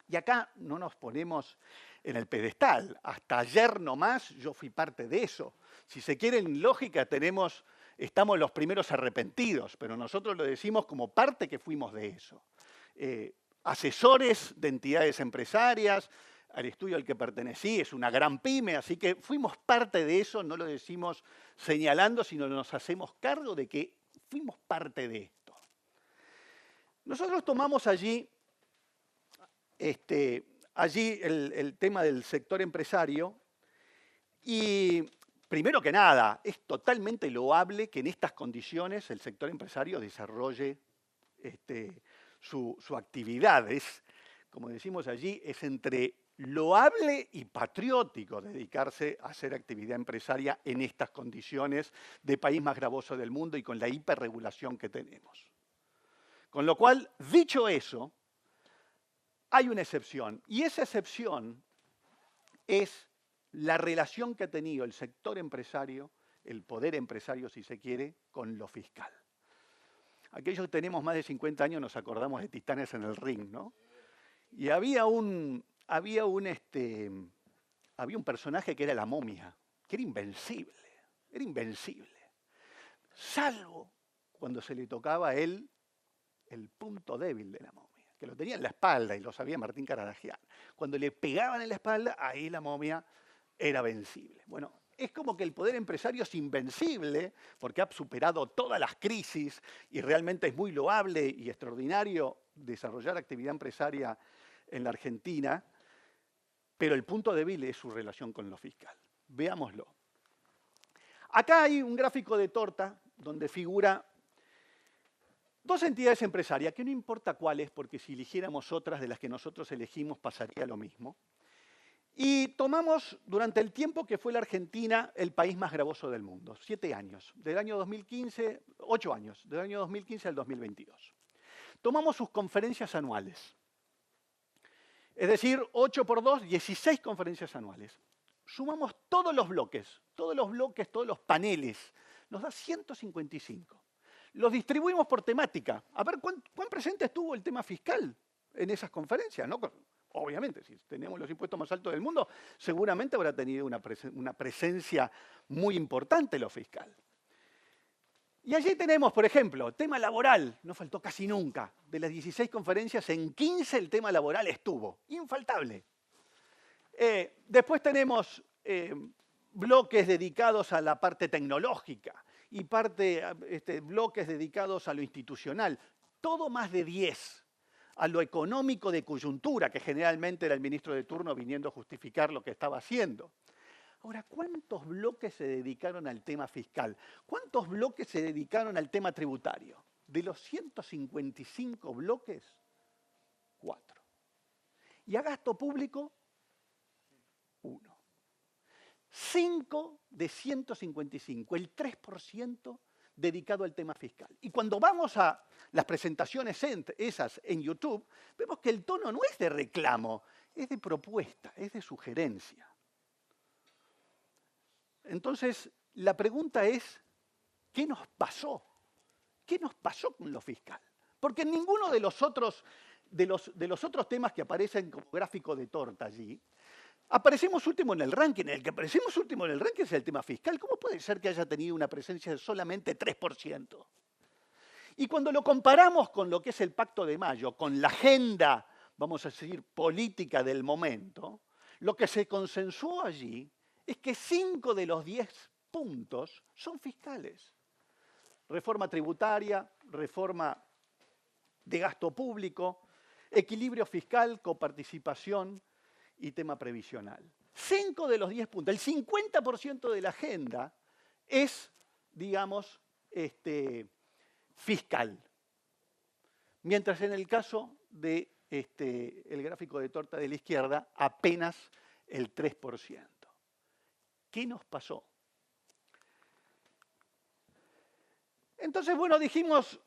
Y acá no nos ponemos en el pedestal. Hasta ayer nomás yo fui parte de eso. Si se quiere, en lógica estamos los primeros arrepentidos, pero nosotros lo decimos como parte que fuimos de eso. Asesores de entidades empresarias, al estudio al que pertenecí, es una gran pyme, así que fuimos parte de eso, no lo decimos señalando, sino nos hacemos cargo de que fuimos parte de esto. Nosotros tomamos allí allí el tema del sector empresario y primero que nada, es totalmente loable que en estas condiciones el sector empresario desarrolle su actividad. Es, como decimos allí, es entre loable y patriótico dedicarse a hacer actividad empresaria en estas condiciones de país más gravoso del mundo y con la hiperregulación que tenemos. Con lo cual, dicho eso, hay una excepción, y esa excepción es la relación que ha tenido el sector empresario, el poder empresario, si se quiere, con lo fiscal. Aquellos que tenemos más de 50 años nos acordamos de Titanes en el Ring, ¿no? Y había un personaje que era la momia, que era invencible, salvo cuando se le tocaba a él el punto débil de la momia, que lo tenía en la espalda y lo sabía Martín Caradagian. Cuando le pegaban en la espalda, ahí la momia era vencible. Bueno, es como que el poder empresario es invencible porque ha superado todas las crisis y realmente es muy loable y extraordinario desarrollar actividad empresaria en la Argentina, pero el punto débil es su relación con lo fiscal. Veámoslo. Acá hay un gráfico de torta donde figura dos entidades empresarias, que no importa cuáles, porque si eligiéramos otras de las que nosotros elegimos pasaría lo mismo. Y tomamos durante el tiempo que fue la Argentina el país más gravoso del mundo, 7 años, del año 2015, 8 años, del año 2015 al 2022. Tomamos sus conferencias anuales, es decir, 8 por 2, 16 conferencias anuales. Sumamos todos los bloques, todos los paneles, nos da 155. Los distribuimos por temática. A ver, ¿cuán presente estuvo el tema fiscal en esas conferencias? ¿No? Obviamente, si tenemos los impuestos más altos del mundo, seguramente habrá tenido una presencia muy importante lo fiscal. Y allí tenemos, por ejemplo, tema laboral, no faltó casi nunca. De las 16 conferencias, en 15 el tema laboral estuvo, infaltable. Después tenemos bloques dedicados a la parte tecnológica y bloques dedicados a lo institucional, todo más de 10. A lo económico de coyuntura, que generalmente era el ministro de turno viniendo a justificar lo que estaba haciendo. Ahora, ¿cuántos bloques se dedicaron al tema fiscal? ¿Cuántos bloques se dedicaron al tema tributario? De los 155 bloques, 4. Y a gasto público, 1. 5 de 155, el 3% dedicado al tema fiscal. Y cuando vamos a las presentaciones esas en YouTube, vemos que el tono no es de reclamo, es de propuesta, es de sugerencia. Entonces, la pregunta es, ¿qué nos pasó? ¿Qué nos pasó con lo fiscal? Porque en ninguno de los otros temas que aparecen como gráfico de torta allí, aparecemos último en el ranking. El que aparecemos último en el ranking es el tema fiscal. ¿Cómo puede ser que haya tenido una presencia de solamente 3%? Y cuando lo comparamos con lo que es el Pacto de Mayo, con la agenda, vamos a decir, política del momento, lo que se consensuó allí es que 5 de los 10 puntos son fiscales. Reforma tributaria, reforma de gasto público, equilibrio fiscal, coparticipación y tema previsional. 5 de los 10 puntos, el 50% de la agenda es, digamos, fiscal. Mientras en el caso del gráfico de torta de la izquierda, apenas el 3%. ¿Qué nos pasó? Entonces, bueno, dijimos,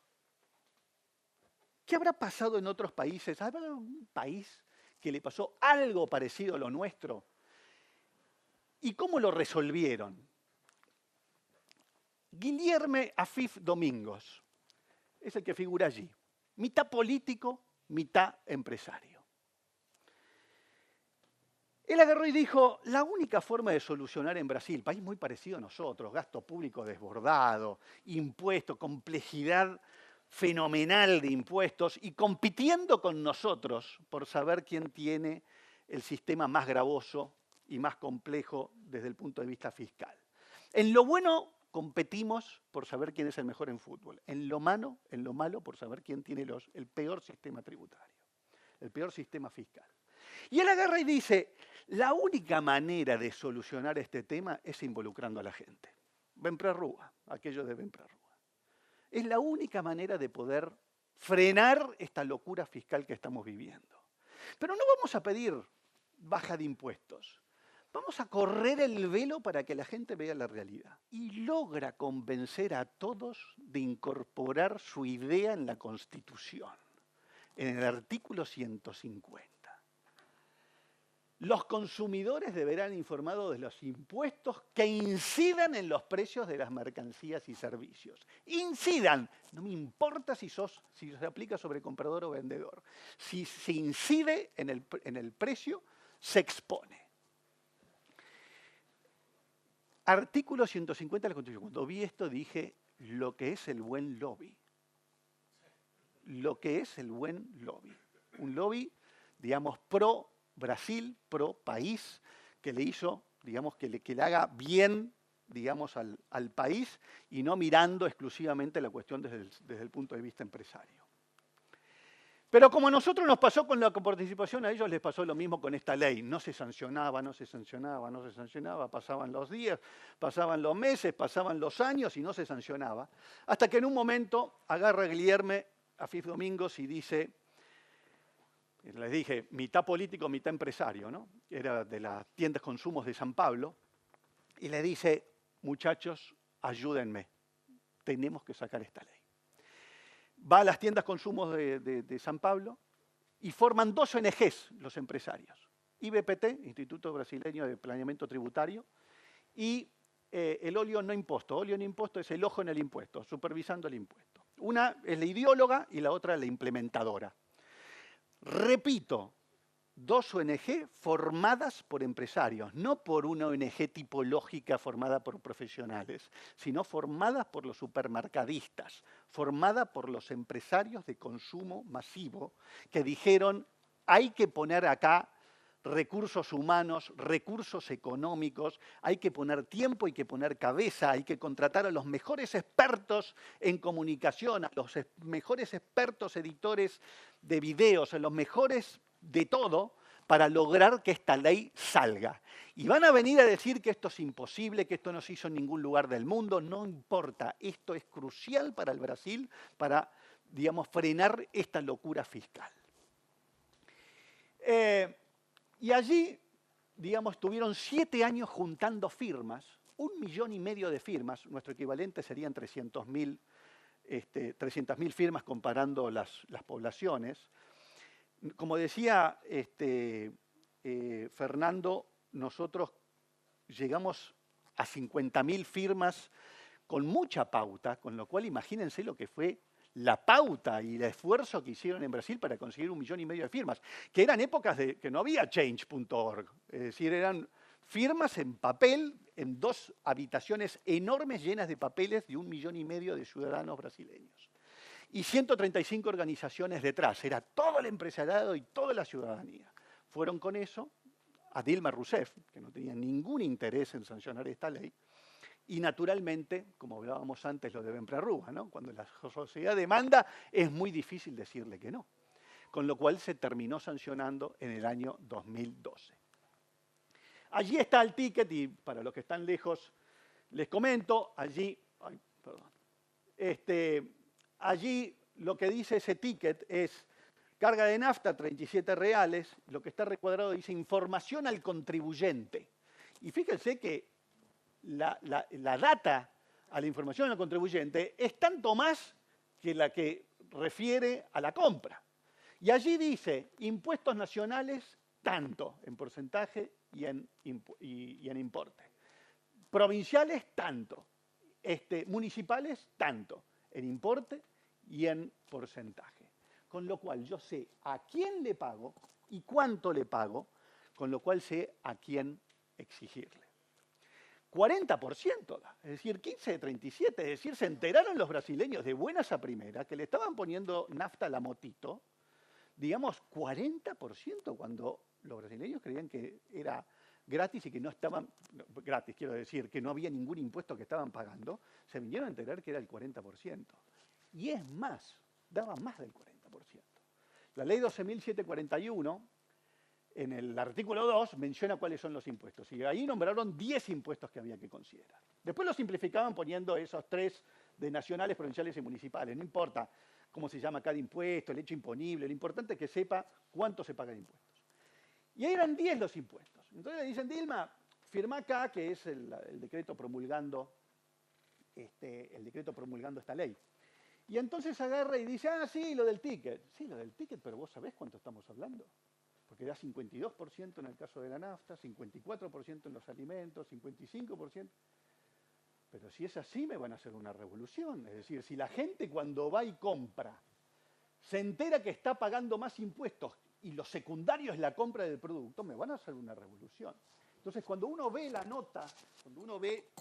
¿qué habrá pasado en otros países? ¿Habrá un país que le pasó algo parecido a lo nuestro? ¿Y cómo lo resolvieron? Guillermo Afif Domingos es el que figura allí. Mitad político, mitad empresario. Él agarró y dijo, la única forma de solucionar en Brasil, país muy parecido a nosotros, gasto público desbordado, impuestos, complejidad fenomenal de impuestos y compitiendo con nosotros por saber quién tiene el sistema más gravoso y más complejo desde el punto de vista fiscal. En lo bueno competimos por saber quién es el mejor en fútbol. En lo malo por saber quién tiene el peor sistema tributario, el peor sistema fiscal. Y él agarra y dice, la única manera de solucionar este tema es involucrando a la gente. Ben prerroga, aquello de Ben prerroga. Es la única manera de poder frenar esta locura fiscal que estamos viviendo. Pero no vamos a pedir baja de impuestos. Vamos a correr el velo para que la gente vea la realidad. Y logra convencer a todos de incorporar su idea en la Constitución, en el artículo 150. Los consumidores deberán informar de los impuestos que incidan en los precios de las mercancías y servicios. Incidan. No me importa si se aplica sobre comprador o vendedor. Si se incide en el precio, se expone. Artículo 150 de la Constitución. Cuando vi esto dije, lo que es el buen lobby. Lo que es el buen lobby. Un lobby, digamos, pro Brasil, pro país, que le hizo, digamos, que le haga bien, digamos, al país y no mirando exclusivamente la cuestión desde el punto de vista empresario. Pero como a nosotros nos pasó con la coparticipación, a ellos les pasó lo mismo con esta ley. No se sancionaba, no se sancionaba, no se sancionaba, pasaban los días, pasaban los meses, pasaban los años y no se sancionaba. Hasta que en un momento agarra Guillermo a Fif Domingos y dice, les dije, mitad político, mitad empresario, ¿no? Era de las tiendas consumos de San Pablo, y le dice, muchachos, ayúdenme, tenemos que sacar esta ley. Va a las tiendas consumos de San Pablo y forman 2 ONGs los empresarios. IBPT, Instituto Brasileño de Planeamiento Tributario, y el Olio No Imposto. Olio No Imposto es el ojo en el impuesto, supervisando el impuesto. Una es la ideóloga y la otra la implementadora. Repito, 2 ONG formadas por empresarios, no por una ONG tipológica formada por profesionales, sino formada por los supermercadistas, formada por los empresarios de consumo masivo que dijeron, hay que poner acá recursos humanos, recursos económicos, hay que poner tiempo, hay que poner cabeza, hay que contratar a los mejores expertos en comunicación, a los mejores expertos editores de videos, a los mejores de todo, para lograr que esta ley salga. Y van a venir a decir que esto es imposible, que esto no se hizo en ningún lugar del mundo, no importa, esto es crucial para el Brasil, para, digamos, frenar esta locura fiscal. Y allí, digamos, estuvieron 7 años juntando firmas, 1,5 millones de firmas, nuestro equivalente serían 300.000 firmas comparando las poblaciones. Como decía Fernando, nosotros llegamos a 50.000 firmas con mucha pauta, con lo cual imagínense lo que fue la pauta y el esfuerzo que hicieron en Brasil para conseguir 1,5 millones de firmas, que eran épocas que no había change.org, es decir, eran firmas en papel en 2 habitaciones enormes llenas de papeles de 1,5 millones de ciudadanos brasileños. Y 135 organizaciones detrás, era todo el empresariado y toda la ciudadanía. Fueron con eso a Dilma Rousseff, que no tenía ningún interés en sancionar esta ley, y naturalmente, como hablábamos antes, lo de Ben prerroga, ¿no? Cuando la sociedad demanda, es muy difícil decirle que no. Con lo cual se terminó sancionando en el año 2012. Allí está el ticket, y para los que están lejos les comento, allí lo que dice ese ticket es carga de nafta, 37 reales, lo que está recuadrado dice información al contribuyente. Y fíjense que la data a la información al contribuyente es tanto más que la que refiere a la compra. Y allí dice impuestos nacionales tanto en porcentaje y en importe. Provinciales tanto. Municipales tanto en importe y en porcentaje. Con lo cual yo sé a quién le pago y cuánto le pago, con lo cual sé a quién exigirle. 40% da, es decir, 15 de 37, es decir, se enteraron los brasileños de buenas a primera que le estaban poniendo nafta a la motito, digamos 40% cuando los brasileños creían que era gratis y que no estaban, gratis quiero decir, que no había ningún impuesto que estaban pagando, se vinieron a enterar que era el 40%. Y es más, daba más del 40%. La ley 12.741 en el artículo 2 menciona cuáles son los impuestos. Y ahí nombraron 10 impuestos que había que considerar. Después los simplificaban poniendo esos 3 de nacionales, provinciales y municipales. No importa cómo se llama cada impuesto, el hecho imponible. Lo importante es que sepa cuánto se paga de impuestos. Y ahí eran 10 los impuestos. Entonces le dicen, Dilma, firma acá, que es el decreto promulgando esta ley. Y entonces agarra y dice, sí, lo del ticket. Sí, lo del ticket, pero vos sabés cuánto estamos hablando. Porque da 52% en el caso de la nafta, 54% en los alimentos, 55%. Pero si es así, me van a hacer una revolución. Es decir, si la gente cuando va y compra se entera que está pagando más impuestos y lo secundario es la compra del producto, me van a hacer una revolución. Entonces, cuando uno ve la nota, cuando uno ve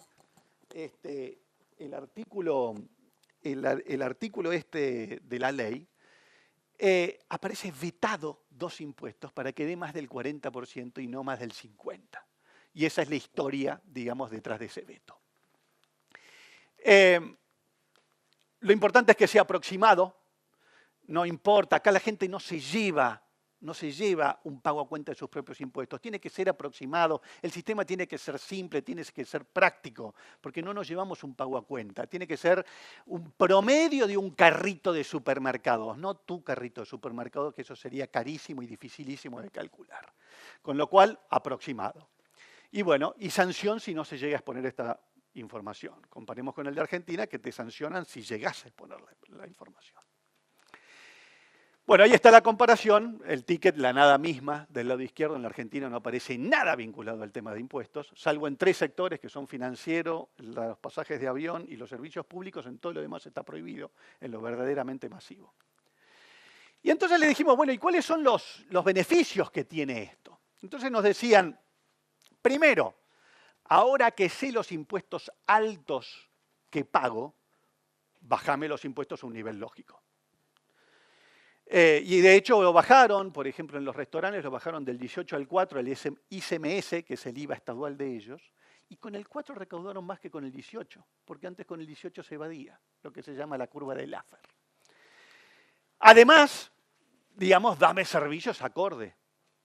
el artículo de la ley, aparece vetado 2 impuestos para que dé más del 40% y no más del 50%. Y esa es la historia, digamos, detrás de ese veto. Lo importante es que sea aproximado, no importa, acá la gente no se lleva un pago a cuenta de sus propios impuestos, tiene que ser aproximado, el sistema tiene que ser simple, tiene que ser práctico, porque no nos llevamos un pago a cuenta, tiene que ser un promedio de un carrito de supermercados, no tu carrito de supermercado, que eso sería carísimo y dificilísimo de calcular. Con lo cual, aproximado. Y bueno, y sanción si no se llega a exponer esta información. Comparemos con el de Argentina, que te sancionan si llegas a exponer la información. Bueno, ahí está la comparación, el ticket, la nada misma, del lado izquierdo en la Argentina no aparece nada vinculado al tema de impuestos, salvo en 3 sectores que son financiero, los pasajes de avión y los servicios públicos, en todo lo demás está prohibido, en lo verdaderamente masivo. Y entonces le dijimos, bueno, ¿y cuáles son los beneficios que tiene esto? Entonces nos decían, primero, ahora que sé los impuestos altos que pago, bájame los impuestos a un nivel lógico. Y de hecho lo bajaron, por ejemplo, en los restaurantes lo bajaron del 18 al 4, el ICMS, que es el IVA estadual de ellos, y con el 4 recaudaron más que con el 18, porque antes con el 18 se evadía, lo que se llama la curva de Laffer. Además, digamos, dame servicios acorde.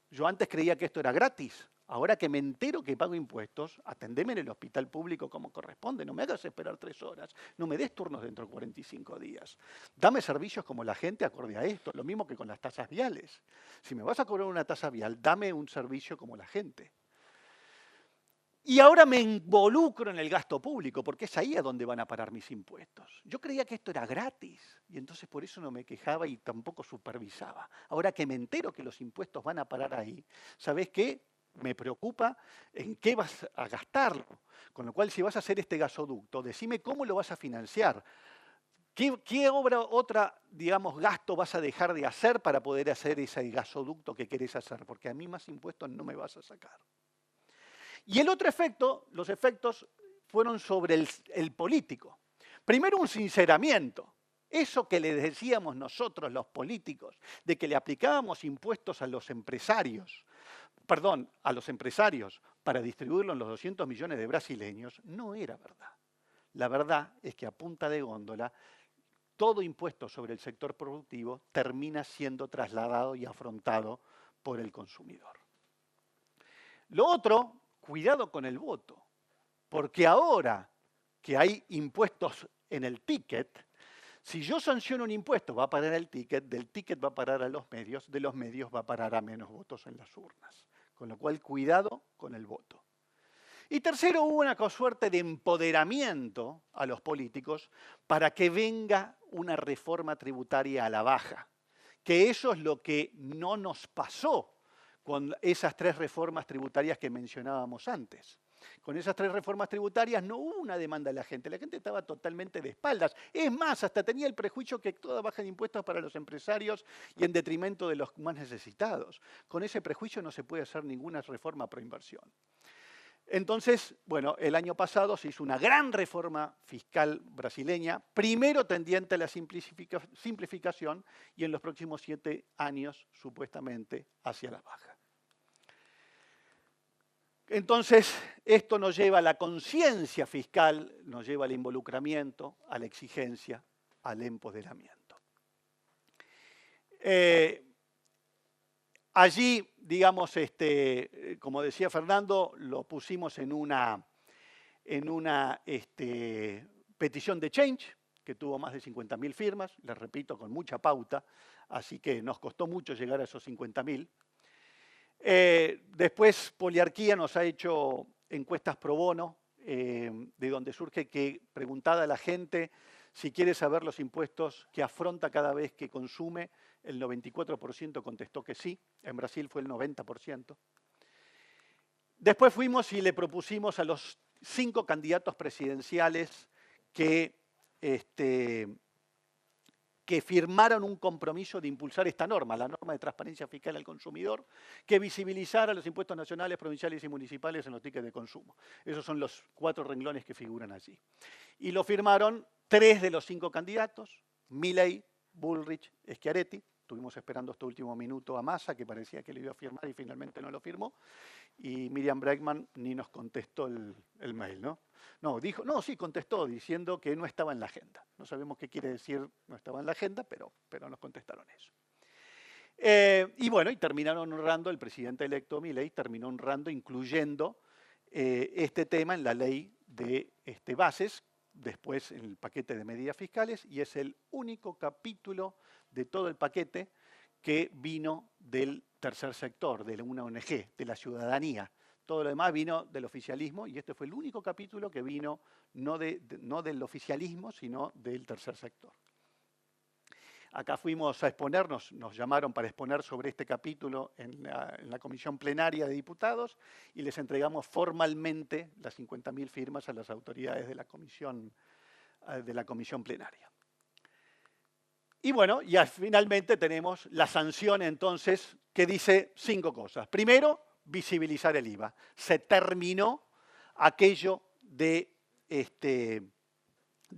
Yo antes creía que esto era gratis. Ahora que me entero que pago impuestos, atendeme en el hospital público como corresponde. No me hagas esperar 3 horas. No me des turnos dentro de 45 días. Dame servicios como la gente acorde a esto. Lo mismo que con las tasas viales. Si me vas a cobrar una tasa vial, dame un servicio como la gente. Y ahora me involucro en el gasto público, porque es ahí a donde van a parar mis impuestos. Yo creía que esto era gratis, y entonces por eso no me quejaba y tampoco supervisaba. Ahora que me entero que los impuestos van a parar ahí, ¿sabés qué? Me preocupa en qué vas a gastarlo. Con lo cual, si vas a hacer este gasoducto, decime cómo lo vas a financiar. ¿Qué otra, digamos, gasto vas a dejar de hacer para poder hacer ese gasoducto que querés hacer? Porque a mí más impuestos no me vas a sacar. Y el otro efecto, los efectos fueron sobre el político. Primero, un sinceramiento. Eso que le decíamos nosotros, los políticos, de que le aplicábamos impuestos a los empresarios, para distribuirlo en los 200 millones de brasileños, no era verdad. La verdad es que a punta de góndola, todo impuesto sobre el sector productivo termina siendo trasladado y afrontado por el consumidor. Lo otro, cuidado con el voto, porque ahora que hay impuestos en el ticket, si yo sanciono un impuesto, va a parar el ticket, del ticket va a parar a los medios, de los medios va a parar a menos votos en las urnas. Con lo cual, cuidado con el voto. Y tercero, hubo una suerte de empoderamiento a los políticos para que venga una reforma tributaria a la baja. Que eso es lo que no nos pasó con esas 3 reformas tributarias que mencionábamos antes. Con esas 3 reformas tributarias no hubo una demanda de la gente estaba totalmente de espaldas. Es más, hasta tenía el prejuicio que toda baja de impuestos para los empresarios y en detrimento de los más necesitados. Con ese prejuicio no se puede hacer ninguna reforma pro inversión. Entonces, bueno, el año pasado se hizo una gran reforma fiscal brasileña, primero tendiente a la simplificación y en los próximos 7 años, supuestamente, hacia la baja. Entonces, esto nos lleva a la conciencia fiscal, nos lleva al involucramiento, a la exigencia, al empoderamiento. allí, digamos, como decía Fernando, lo pusimos en una petición de Change, que tuvo más de 50.000 firmas, les repito, con mucha pauta, así que nos costó mucho llegar a esos 50.000. Después, Poliarquía nos ha hecho encuestas pro bono, de donde surge que, preguntada a la gente si quiere saber los impuestos que afronta cada vez que consume, el 94% contestó que sí, en Brasil fue el 90%. Después fuimos y le propusimos a los 5 candidatos presidenciales que firmaron un compromiso de impulsar esta norma, la norma de transparencia fiscal al consumidor, que visibilizara los impuestos nacionales, provinciales y municipales en los tickets de consumo. Esos son los 4 renglones que figuran allí. Y lo firmaron 3 de los 5 candidatos, Milei, Bullrich, Schiaretti. Estuvimos esperando hasta último minuto a Massa, que parecía que lo iba a firmar y finalmente no lo firmó. Y Miriam Bregman ni nos contestó el mail, ¿no? No, dijo, no, sí, contestó diciendo que no estaba en la agenda. No sabemos qué quiere decir no estaba en la agenda, pero nos contestaron eso. Y bueno, y terminaron honrando, el presidente electo Milei terminó honrando, incluyendo este tema en la ley de bases, después en el paquete de medidas fiscales, y es el único capítulo de todo el paquete que vino del tercer sector, de una ONG, de la ciudadanía. Todo lo demás vino del oficialismo y este fue el único capítulo que vino no del oficialismo, sino del tercer sector. Acá fuimos a exponernos, nos llamaron para exponer sobre este capítulo en la comisión plenaria de diputados y les entregamos formalmente las 50.000 firmas a las autoridades de la comisión plenaria. Y bueno, ya finalmente tenemos la sanción entonces que dice 5 cosas. Primero, visibilizar el IVA. Se terminó aquello de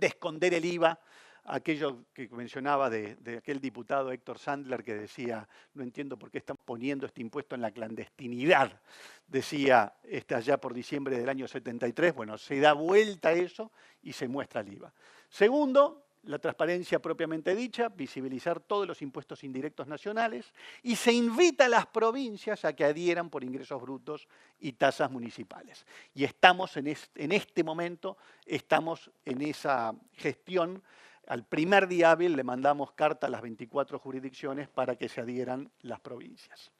esconder el IVA, aquello que mencionaba de aquel diputado Héctor Sandler que decía, no entiendo por qué están poniendo este impuesto en la clandestinidad, decía allá por diciembre del año 73, bueno, se da vuelta eso y se muestra el IVA. Segundo, la transparencia propiamente dicha, visibilizar todos los impuestos indirectos nacionales y se invita a las provincias a que adhieran por ingresos brutos y tasas municipales. Y estamos en este momento, estamos en esa gestión. Al primer día hábil le mandamos carta a las 24 jurisdicciones para que se adhieran las provincias.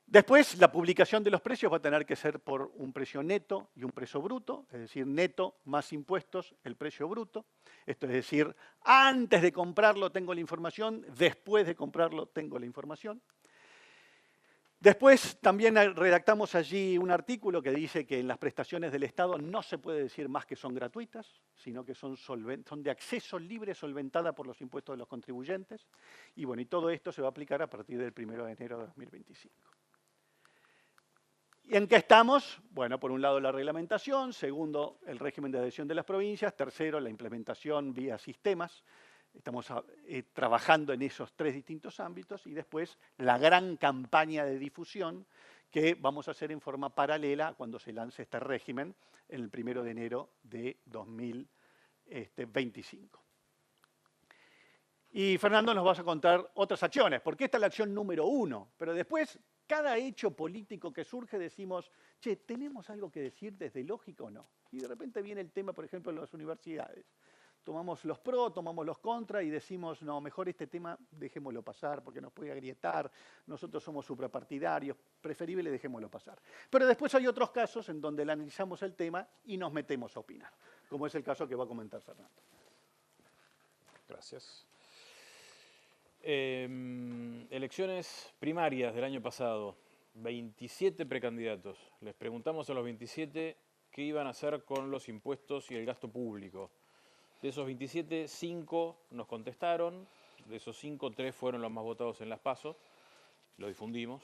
Después, la publicación de los precios va a tener que ser por un precio neto y un precio bruto, es decir, neto más impuestos, el precio bruto. Esto es decir, antes de comprarlo tengo la información, después de comprarlo tengo la información. Después también redactamos allí un artículo que dice que en las prestaciones del Estado no se puede decir más que son gratuitas, sino que son de acceso libre, solventada por los impuestos de los contribuyentes. Y bueno, y todo esto se va a aplicar a partir del 1 de enero de 2025. ¿Y en qué estamos? Bueno, por un lado la reglamentación, segundo el régimen de adhesión de las provincias, tercero la implementación vía sistemas. Estamos trabajando en esos 3 distintos ámbitos y después la gran campaña de difusión que vamos a hacer en forma paralela cuando se lance este régimen el 1 de enero de 2025. Y Fernando nos va a contar otras acciones, porque esta es la acción número 1, pero después cada hecho político que surge decimos, che, ¿tenemos algo que decir desde lógica o no? Y de repente viene el tema, por ejemplo, de las universidades. Tomamos los pro, tomamos los contra y decimos, no, mejor este tema dejémoslo pasar porque nos puede agrietar, nosotros somos suprapartidarios, preferible dejémoslo pasar. Pero después hay otros casos en donde analizamos el tema y nos metemos a opinar, como es el caso que va a comentar Fernando. Gracias. Elecciones primarias del año pasado, 27 precandidatos. Les preguntamos a los 27 qué iban a hacer con los impuestos y el gasto público. De esos 27, 5 nos contestaron. De esos 5, 3 fueron los más votados en las PASO. Lo difundimos.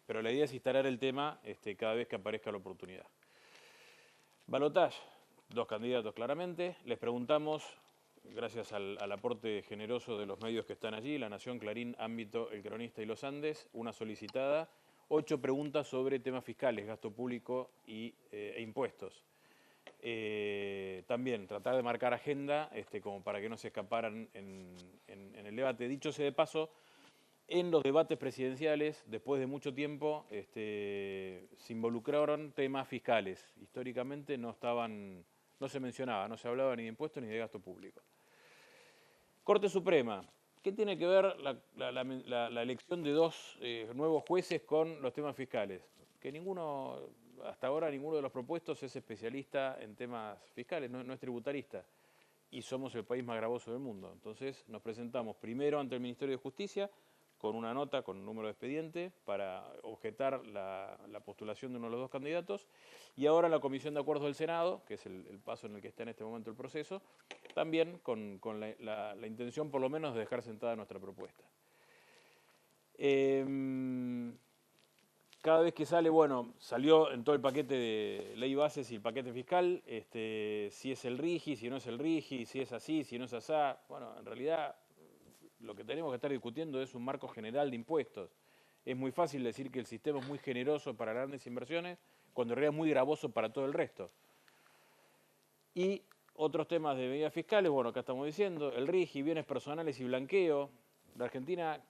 Pero la idea es instalar el tema cada vez que aparezca la oportunidad. Balotaje, 2 candidatos claramente. Les preguntamos, gracias al aporte generoso de los medios que están allí, La Nación, Clarín, Ámbito, El Cronista y Los Andes, una solicitada, 8 preguntas sobre temas fiscales, gasto público e impuestos. También tratar de marcar agenda como para que no se escaparan en el debate. Dicho sea de paso, en los debates presidenciales, después de mucho tiempo, se involucraron temas fiscales. Históricamente no se mencionaba, no se hablaba ni de impuestos ni de gasto público. Corte Suprema. ¿Qué tiene que ver la elección de dos nuevos jueces con los temas fiscales? Que hasta ahora ninguno de los propuestos es especialista en temas fiscales, no es tributarista. Y somos el país más gravoso del mundo. Entonces nos presentamos primero ante el Ministerio de Justicia con una nota, con un número de expediente para objetar la postulación de uno de los dos candidatos, y ahora la Comisión de Acuerdos del Senado, que es el paso en el que está en este momento el proceso, también con la intención por lo menos de dejar sentada nuestra propuesta. Cada vez que salió en todo el paquete de ley bases y el paquete fiscal, si es el RIGI, si no es el RIGI, si es así, si no es asá. Bueno, en realidad lo que tenemos que estar discutiendo es un marco general de impuestos. Es muy fácil decir que el sistema es muy generoso para grandes inversiones, cuando en realidad es muy gravoso para todo el resto. Y otros temas de medidas fiscales, bueno, acá estamos diciendo, el RIGI, bienes personales y blanqueo. La Argentina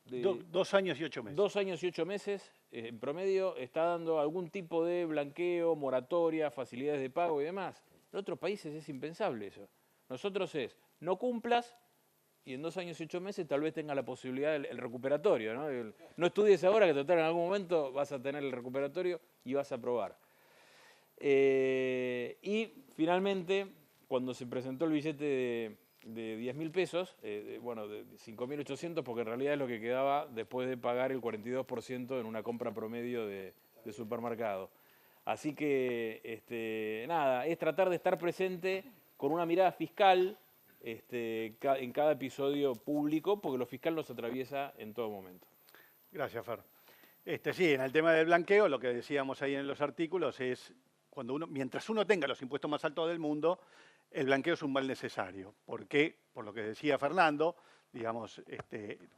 2 años y 8 meses. 2 años y 8 meses, en promedio, está dando algún tipo de blanqueo, moratoria, facilidades de pago y demás. En otros países es impensable eso. Nosotros no cumplas, y en 2 años y 8 meses tal vez tenga la posibilidad del recuperatorio, ¿no? No estudies ahora, que total en algún momento vas a tener el recuperatorio y vas a aprobar. Y finalmente, cuando se presentó el billete de 10.000 pesos, de 5.800, porque en realidad es lo que quedaba después de pagar el 42% en una compra promedio de supermercado. Así que, nada, es tratar de estar presente con una mirada fiscal en cada episodio público, porque lo fiscal nos atraviesa en todo momento. Gracias, Fer. Sí, en el tema del blanqueo, lo que decíamos ahí en los artículos es, mientras uno tenga los impuestos más altos del mundo, el blanqueo es un mal necesario. ¿Por qué? Por lo que decía Fernando, digamos,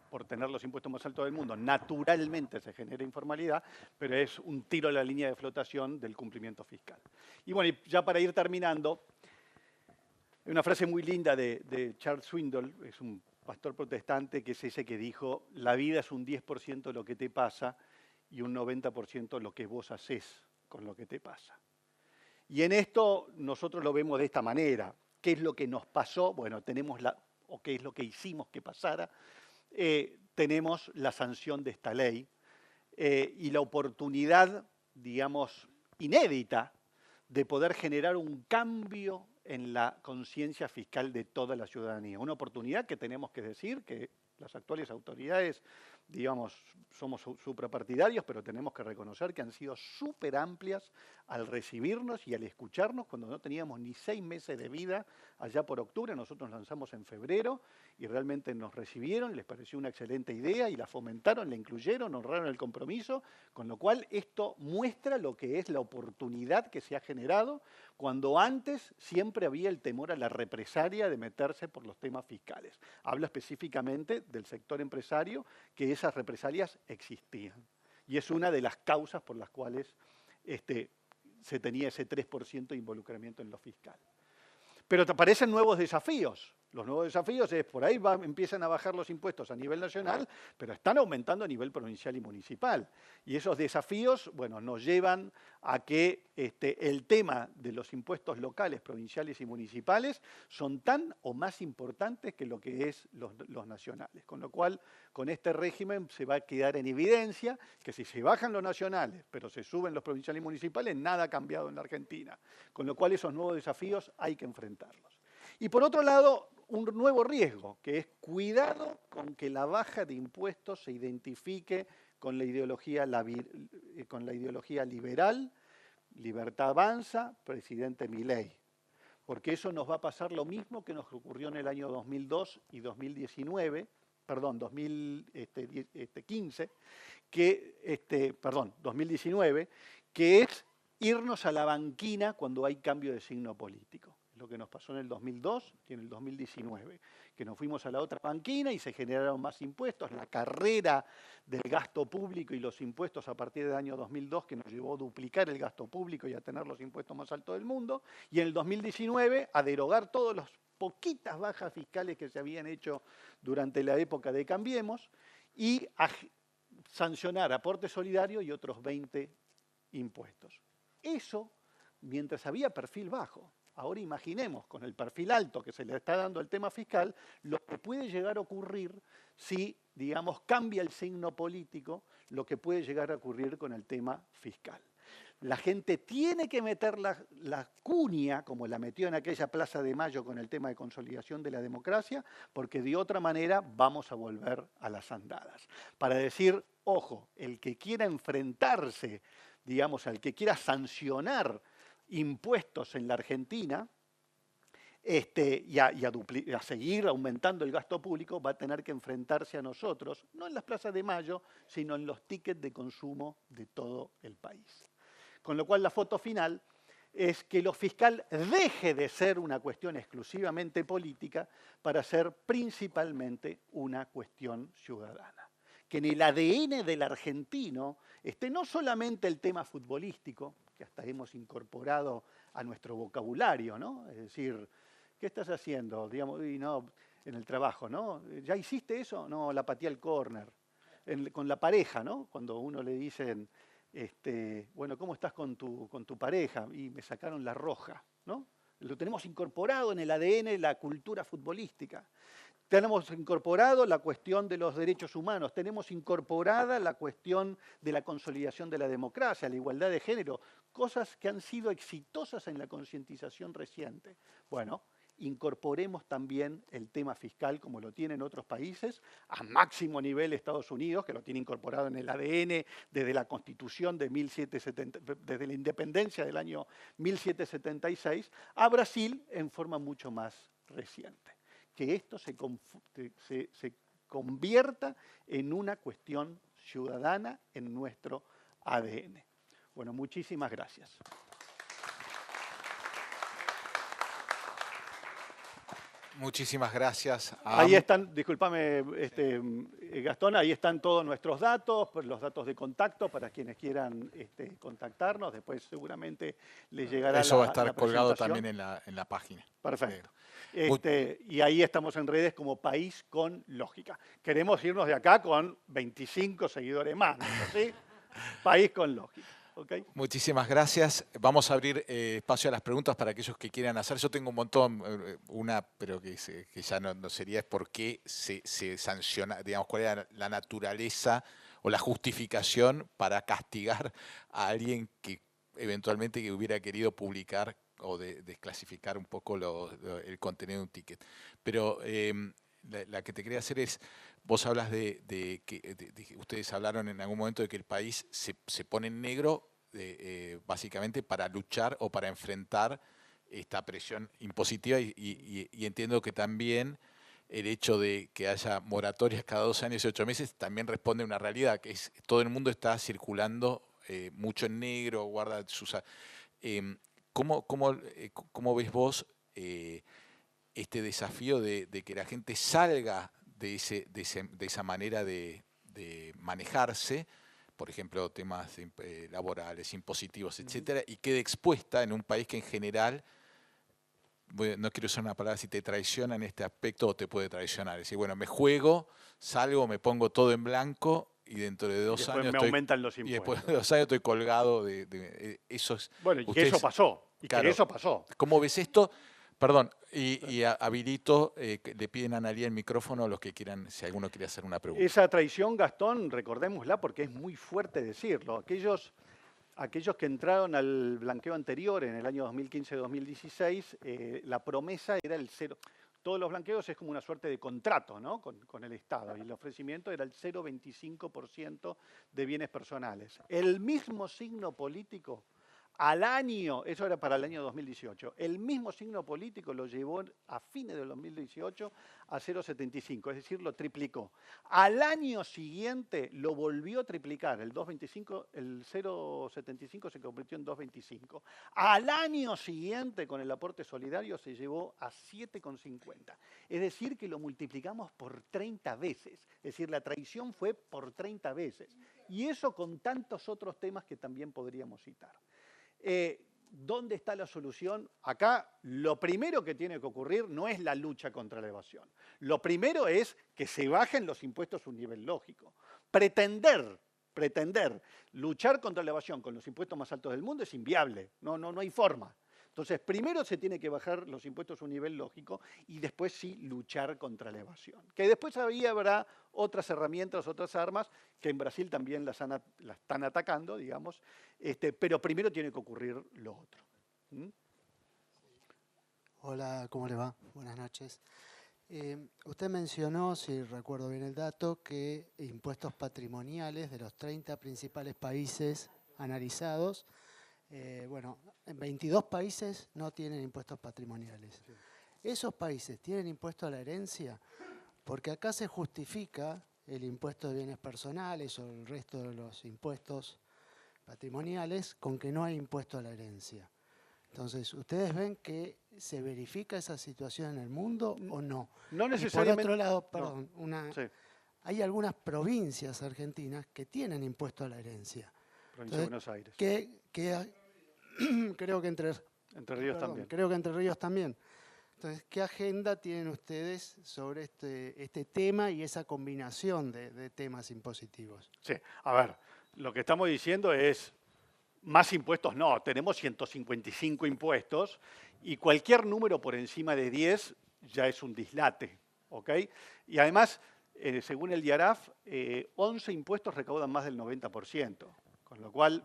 por tener los impuestos más altos del mundo, naturalmente se genera informalidad, pero es un tiro a la línea de flotación del cumplimiento fiscal. Y bueno, y ya para ir terminando, hay una frase muy linda de Charles Swindoll, es un pastor protestante, que es ese que dijo: la vida es un 10% lo que te pasa y un 90% lo que vos haces con lo que te pasa. Y en esto nosotros lo vemos de esta manera. ¿Qué es lo que nos pasó? Bueno, o qué es lo que hicimos que pasara. Tenemos la sanción de esta ley y la oportunidad, digamos, inédita de poder generar un cambio en la conciencia fiscal de toda la ciudadanía. Una oportunidad que tenemos que decir que las actuales autoridades, digamos, somos suprapartidarios, pero tenemos que reconocer que han sido súper amplias al recibirnos y al escucharnos cuando no teníamos ni 6 meses de vida allá por octubre. Nosotros lanzamos en febrero y realmente nos recibieron, les pareció una excelente idea y la fomentaron, la incluyeron, honraron el compromiso, con lo cual esto muestra lo que es la oportunidad que se ha generado cuando antes siempre había el temor a la represalia de meterse por los temas fiscales. Hablo específicamente del sector empresario, que esas represalias existían. Y es una de las causas por las cuales se tenía ese 3% de involucramiento en lo fiscal. Pero te aparecen nuevos desafíos. Los nuevos desafíos es, por ahí empiezan a bajar los impuestos a nivel nacional, pero están aumentando a nivel provincial y municipal. Y esos desafíos, bueno, nos llevan a que el tema de los impuestos locales, provinciales y municipales son tan o más importantes que lo que es los nacionales. Con lo cual, con este régimen se va a quedar en evidencia que si se bajan los nacionales, pero se suben los provinciales y municipales, nada ha cambiado en la Argentina. Con lo cual, esos nuevos desafíos hay que enfrentarlos. Y por otro lado, un nuevo riesgo, que es cuidado con que la baja de impuestos se identifique con la ideología liberal, libertad avanza, presidente Milei. Porque eso nos va a pasar lo mismo que nos ocurrió en el año 2002 y 2019, perdón, 2015, 2019, que es irnos a la banquina cuando hay cambio de signo político. lo que nos pasó en el 2002 y en el 2019, que nos fuimos a la otra banquina y se generaron más impuestos, la carrera del gasto público y los impuestos a partir del año 2002 que nos llevó a duplicar el gasto público y a tener los impuestos más altos del mundo, y en el 2019 a derogar todas las poquitas bajas fiscales que se habían hecho durante la época de Cambiemos y a sancionar aporte solidario y otros 20 impuestos. Eso mientras había perfil bajo. Ahora imaginemos, con el perfil alto que se le está dando al tema fiscal, lo que puede llegar a ocurrir si, digamos, cambia el signo político, lo que puede llegar a ocurrir con el tema fiscal. La gente tiene que meter la cuña, como la metió en aquella Plaza de Mayo con el tema de consolidación de la democracia, porque de otra manera vamos a volver a las andadas. Para decir, ojo, el que quiera enfrentarse, digamos, al que quiera sancionar impuestos en la Argentina y a seguir aumentando el gasto público, va a tener que enfrentarse a nosotros, no en las plazas de Mayo, sino en los tickets de consumo de todo el país. Con lo cual la foto final es que lo fiscal deje de ser una cuestión exclusivamente política para ser principalmente una cuestión ciudadana. Que en el ADN del argentino esté no solamente el tema futbolístico, que hasta hemos incorporado a nuestro vocabulario, ¿no? Es decir, ¿qué estás haciendo? Digamos, y no, en el trabajo, ¿no? ¿Ya hiciste eso? No, la pateé al córner. Con la pareja, ¿no? Cuando uno le dicen, bueno, ¿cómo estás con tu pareja? Y me sacaron la roja, ¿no? Lo tenemos incorporado en el ADN, la cultura futbolística. Tenemos incorporado la cuestión de los derechos humanos, tenemos incorporada la cuestión de la consolidación de la democracia, la igualdad de género, cosas que han sido exitosas en la concientización reciente. Bueno, incorporemos también el tema fiscal como lo tienen otros países, a máximo nivel Estados Unidos, que lo tiene incorporado en el ADN desde la Constitución de 1770, desde la independencia del año 1776, a Brasil en forma mucho más reciente. Que esto se convierta en una cuestión ciudadana en nuestro ADN. Bueno, muchísimas gracias. Muchísimas gracias. Ahí están, discúlpame Gastón, ahí están todos nuestros datos, los datos de contacto para quienes quieran contactarnos. Después seguramente les llegará Eso va a estar la colgado presentación. también en la página. Perfecto. Y ahí estamos en redes como País con Lógica. Queremos irnos de acá con 25 seguidores más, ¿sí? País con Lógica. ¿Okay? Muchísimas gracias. Vamos a abrir espacio a las preguntas para aquellos que quieran hacer. Yo tengo un montón, una, pero que ya no sería, es por qué se sanciona, digamos, cuál era la naturaleza o la justificación para castigar a alguien que eventualmente que hubiera querido publicar o desclasificar un poco el contenido de un ticket. Pero la que te quería hacer es, vos hablas de que ustedes hablaron en algún momento de que el país se pone en negro básicamente para luchar o para enfrentar esta presión impositiva y entiendo que también el hecho de que haya moratorias cada 2 años y 8 meses también responde a una realidad, que es todo el mundo está circulando mucho en negro, guarda sus... ¿Cómo ves vos este desafío de que la gente salga de esa manera de manejarse, por ejemplo, temas laborales, impositivos, etcétera, y quede expuesta en un país que en general, no quiero usar una palabra, si te traiciona en este aspecto o te puede traicionar? Es decir, bueno, me juego, salgo, me pongo todo en blanco y dentro de 2 años me aumentan los impuestos. Y después de 2 años estoy colgado de esos... Bueno, y que eso pasó. Claro, eso pasó. ¿Cómo ves esto? Perdón, y habilito, le piden a Analía el micrófono a los que quieran, si alguno quiere hacer una pregunta. Esa traición, Gastón, recordémosla porque es muy fuerte decirlo. Aquellos que entraron al blanqueo anterior en el año 2015-2016, la promesa era el cero. Todos los blanqueos es como una suerte de contrato, ¿no? con el Estado, y el ofrecimiento era el 0,25% de bienes personales. El mismo signo político al año, eso era para el año 2018, el mismo signo político lo llevó a fines del 2018 a 0,75, es decir, lo triplicó. Al año siguiente lo volvió a triplicar, el 0,75 se convirtió en 2,25. Al año siguiente, con el aporte solidario, se llevó a 7,50. Es decir, que lo multiplicamos por 30 veces. Es decir, la traición fue por 30 veces. Y eso con tantos otros temas que también podríamos citar. ¿Dónde está la solución? Acá lo primero que tiene que ocurrir no es la lucha contra la evasión. Lo primero es que se bajen los impuestos a un nivel lógico. Pretender luchar contra la evasión con los impuestos más altos del mundo es inviable, no hay forma. Entonces, primero se tiene que bajar los impuestos a un nivel lógico y después sí luchar contra la evasión. Que después habrá otras herramientas, otras armas, que en Brasil también las están atacando, digamos, pero primero tiene que ocurrir lo otro. ¿Mm? Hola, ¿cómo le va? Buenas noches. Usted mencionó, si recuerdo bien el dato, que impuestos patrimoniales de los 30 principales países analizados, bueno, en 22 países no tienen impuestos patrimoniales. Sí. ¿Esos países tienen impuesto a la herencia? Porque acá se justifica el impuesto de bienes personales o el resto de los impuestos patrimoniales con que no hay impuesto a la herencia. Entonces, ¿ustedes ven que se verifica esa situación en el mundo o no? No necesariamente. Y por otro lado, perdón, no. Sí. Hay algunas provincias argentinas que tienen impuesto a la herencia. Provincia de Buenos Aires. Creo que Entre Ríos también. Creo que Entre Ríos también. Entonces, ¿qué agenda tienen ustedes sobre este tema y esa combinación de temas impositivos? Sí, a ver, lo que estamos diciendo es, más impuestos no, tenemos 155 impuestos y cualquier número por encima de 10 ya es un dislate, ¿ok? Y además, según el IARAF, 11 impuestos recaudan más del 90%, con lo cual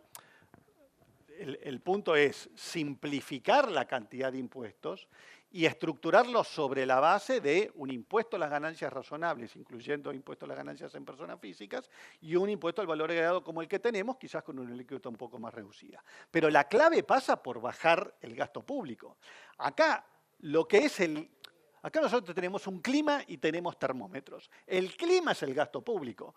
el punto es simplificar la cantidad de impuestos y estructurarlos sobre la base de un impuesto a las ganancias razonables, incluyendo impuesto a las ganancias en personas físicas, y un impuesto al valor agregado como el que tenemos, quizás con una alícuota un poco más reducida. Pero la clave pasa por bajar el gasto público. Acá Acá nosotros tenemos un clima y tenemos termómetros. El clima es el gasto público.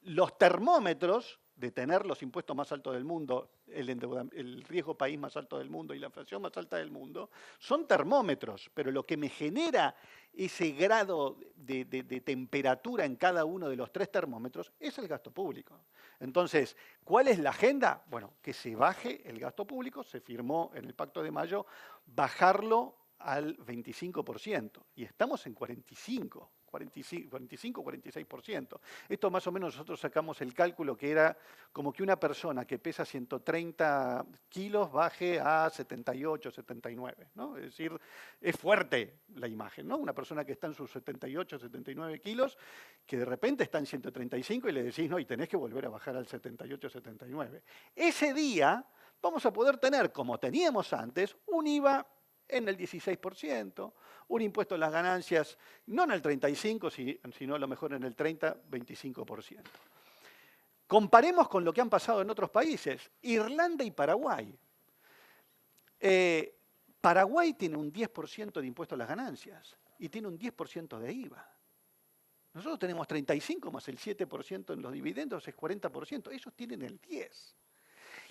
Los termómetros de tener los impuestos más altos del mundo, el riesgo país más alto del mundo y la inflación más alta del mundo, son termómetros, pero lo que me genera ese grado de temperatura en cada uno de los tres termómetros es el gasto público. Entonces, ¿cuál es la agenda? Bueno, que se baje el gasto público, se firmó en el Pacto de Mayo, bajarlo al 25%, y estamos en 45-46%. Esto más o menos nosotros sacamos el cálculo que era como que una persona que pesa 130 kilos baje a 78, 79, ¿no? Es decir, es fuerte la imagen, ¿no? Una persona que está en sus 78, 79 kilos, que de repente está en 135 y le decís, no, y tenés que volver a bajar al 78, 79. Ese día vamos a poder tener, como teníamos antes, un IVA en el 16%, un impuesto a las ganancias no en el 35%, sino a lo mejor en el 30-25%. Comparemos con lo que han pasado en otros países, Irlanda y Paraguay. Paraguay tiene un 10% de impuesto a las ganancias y tiene un 10% de IVA. Nosotros tenemos 35 más el 7% en los dividendos, es 40%. Ellos tienen el 10%.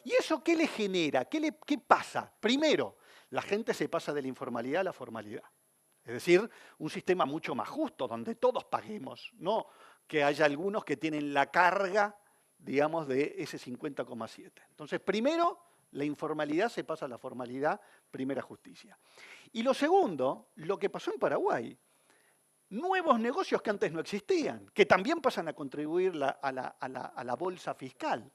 ¿Y eso qué le genera? ¿Qué pasa? Primero, la gente se pasa de la informalidad a la formalidad. Es decir, un sistema mucho más justo, donde todos paguemos, no que haya algunos que tienen la carga, digamos, de ese 50,7. Entonces, primero, la informalidad se pasa a la formalidad, primera justicia. Y lo segundo, lo que pasó en Paraguay. Nuevos negocios que antes no existían, que también pasan a contribuir a la bolsa fiscal.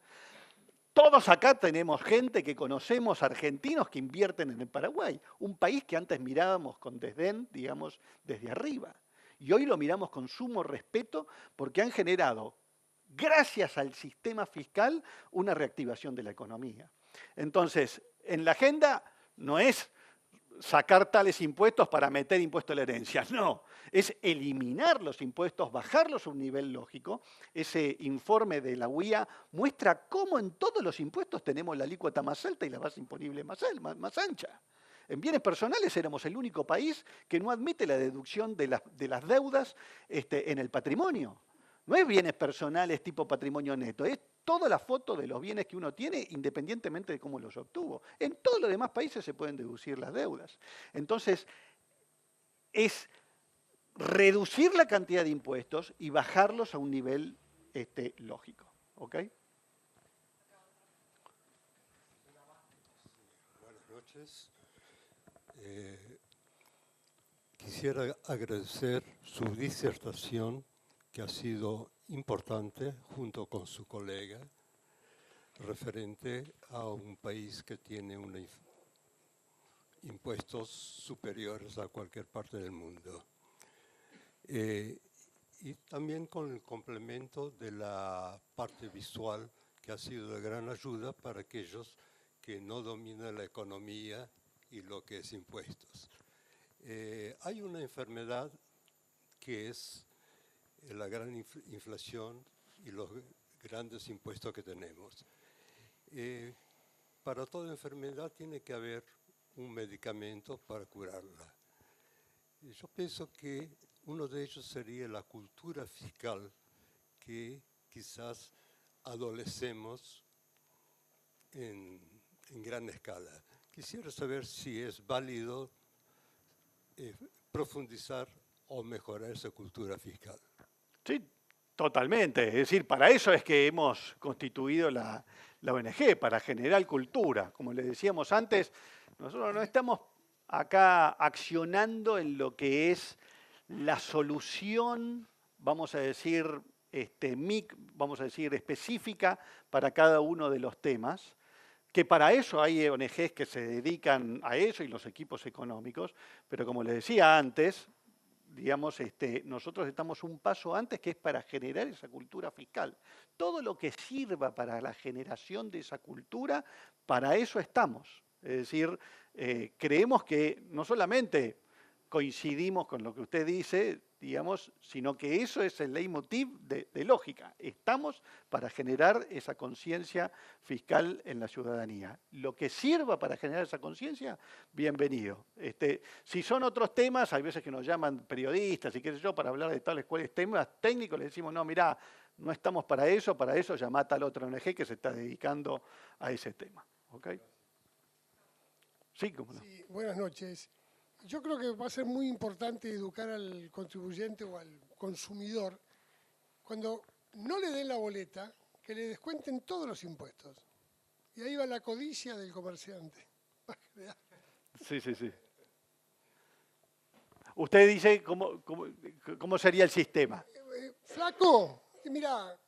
Todos acá tenemos gente que conocemos, argentinos, que invierten en el Paraguay, un país que antes mirábamos con desdén, digamos, desde arriba. Y hoy lo miramos con sumo respeto porque han generado, gracias al sistema fiscal, una reactivación de la economía. Entonces, en la agenda no es sacar tales impuestos para meter impuesto a la herencia. No, es eliminar los impuestos, bajarlos a un nivel lógico. Ese informe de la UIA muestra cómo en todos los impuestos tenemos la alícuota más alta y la base imponible más ancha. En bienes personales éramos el único país que no admite la deducción de las deudas en el patrimonio. No es bienes personales tipo patrimonio neto, es toda la foto de los bienes que uno tiene independientemente de cómo los obtuvo. En todos los demás países se pueden deducir las deudas. Entonces, es reducir la cantidad de impuestos y bajarlos a un nivel lógico. ¿Ok? Buenas noches. Quisiera agradecer su disertación, que ha sido importante junto con su colega, referente a un país que tiene impuestos superiores a cualquier parte del mundo. Y también con el complemento de la parte visual, que ha sido de gran ayuda para aquellos que no dominan la economía y lo que es impuestos. Hay una enfermedad que es la gran inflación y los grandes impuestos que tenemos. Para toda enfermedad tiene que haber un medicamento para curarla. Yo pienso que uno de ellos sería la cultura fiscal que quizás adolecemos en gran escala. Quisiera saber si es válido profundizar o mejorar esa cultura fiscal. Sí, totalmente. Es decir, para eso es que hemos constituido la ONG, para generar cultura. Como les decíamos antes, nosotros no estamos acá accionando en lo que es la solución, vamos a decir, específica para cada uno de los temas, que para eso hay ONGs que se dedican a eso y los equipos económicos, pero como les decía antes, digamos, nosotros estamos un paso antes, que es para generar esa cultura fiscal. Todo lo que sirva para la generación de esa cultura, para eso estamos. Es decir, creemos que no solamente coincidimos con lo que usted dice, digamos, sino que eso es el leitmotiv de lógica. Estamos para generar esa conciencia fiscal en la ciudadanía. Lo que sirva para generar esa conciencia, bienvenido. Si son otros temas, hay veces que nos llaman periodistas y qué sé yo, para hablar de tales cuales temas técnicos, le decimos, no, mirá, no estamos para eso llamá a tal otra ONG que se está dedicando a ese tema. ¿Ok? Sí, cómo no. Sí, buenas noches. Yo creo que va a ser muy importante educar al contribuyente o al consumidor cuando no le den la boleta, que le descuenten todos los impuestos. Y ahí va la codicia del comerciante. Sí, sí, sí. Usted dice cómo sería el sistema. Flaco, mirá,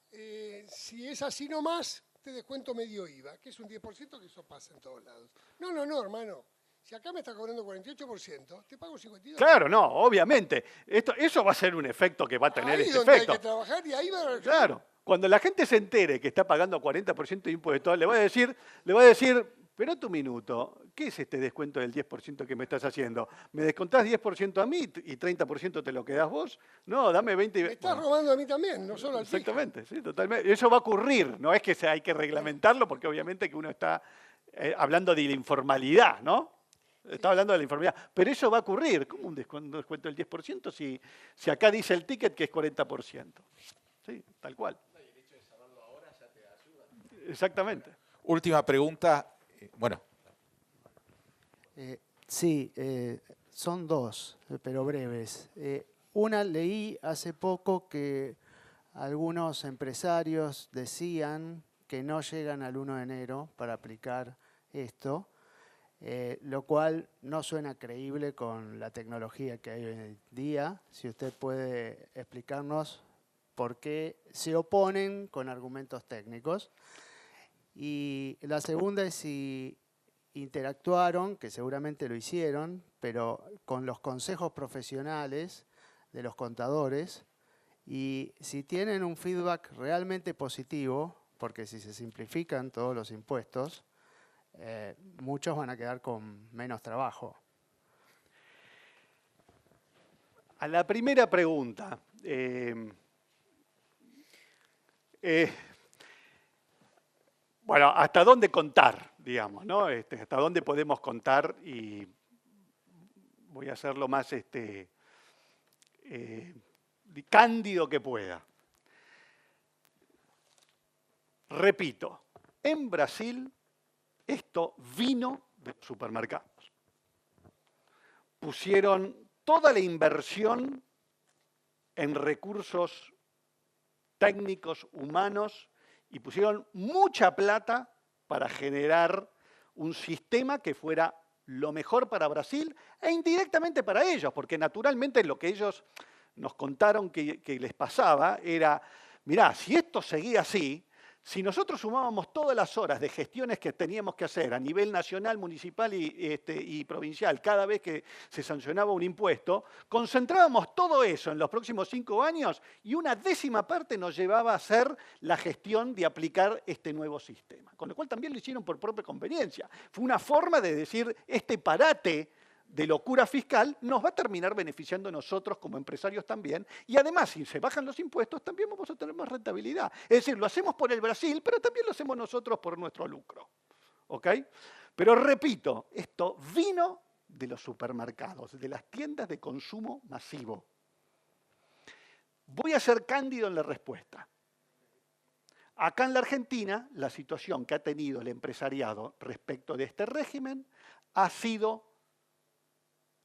si es así nomás, te descuento medio IVA, que es un 10%, que eso pasa en todos lados. No, hermano. Si acá me está cobrando 48%, te pago 52%. Claro, no, obviamente. Eso va a ser un efecto que va a tener ahí este donde efecto. Hay que trabajar y ahí va a... Claro. Cuando la gente se entere que está pagando 40% de impuestos, le va a decir, pero tu minuto, ¿qué es este descuento del 10% que me estás haciendo? ¿Me descontás 10% a mí y 30% te lo quedás vos? No, dame 20%. Me estás robando a mí también, no solo al fisco. Exactamente, sí, totalmente. Eso va a ocurrir, no es que hay que reglamentarlo, porque obviamente que uno está hablando de la informalidad, ¿no? Está hablando de la informalidad. Pero eso va a ocurrir. ¿Cómo un descuento del 10% si acá dice el ticket que es 40%? Sí, tal cual. Exactamente. Última pregunta. Bueno. Sí, son dos, pero breves. Una, leí hace poco que algunos empresarios decían que no llegan al 1 de enero para aplicar esto, lo cual no suena creíble con la tecnología que hay hoy en día. Si usted puede explicarnos por qué se oponen con argumentos técnicos. Y la segunda es si interactuaron, que seguramente lo hicieron, pero con los consejos profesionales de los contadores, y si tienen un feedback realmente positivo, porque si se simplifican todos los impuestos, muchos van a quedar con menos trabajo. A la primera pregunta. Bueno, ¿hasta dónde contar, digamos, ¿no? ¿Hasta dónde podemos contar? Y voy a ser lo más cándido que pueda. Repito, en Brasil esto vino de los supermercados. Pusieron toda la inversión en recursos técnicos, humanos, y pusieron mucha plata para generar un sistema que fuera lo mejor para Brasil e indirectamente para ellos, porque naturalmente lo que ellos nos contaron que les pasaba era, mirá, si esto seguía así, si nosotros sumábamos todas las horas de gestiones que teníamos que hacer a nivel nacional, municipal y provincial, cada vez que se sancionaba un impuesto, concentrábamos todo eso en los próximos 5 años y una décima parte nos llevaba a hacer la gestión de aplicar este nuevo sistema. Con lo cual también lo hicieron por propia conveniencia. Fue una forma de decir, este parate de locura fiscal nos va a terminar beneficiando a nosotros como empresarios también, y además si se bajan los impuestos también vamos a tener más rentabilidad. Es decir, lo hacemos por el Brasil, pero también lo hacemos nosotros por nuestro lucro. ¿Ok? Pero repito, esto vino de los supermercados, de las tiendas de consumo masivo. Voy a ser cándido en la respuesta. Acá en la Argentina, la situación que ha tenido el empresariado respecto de este régimen ha sido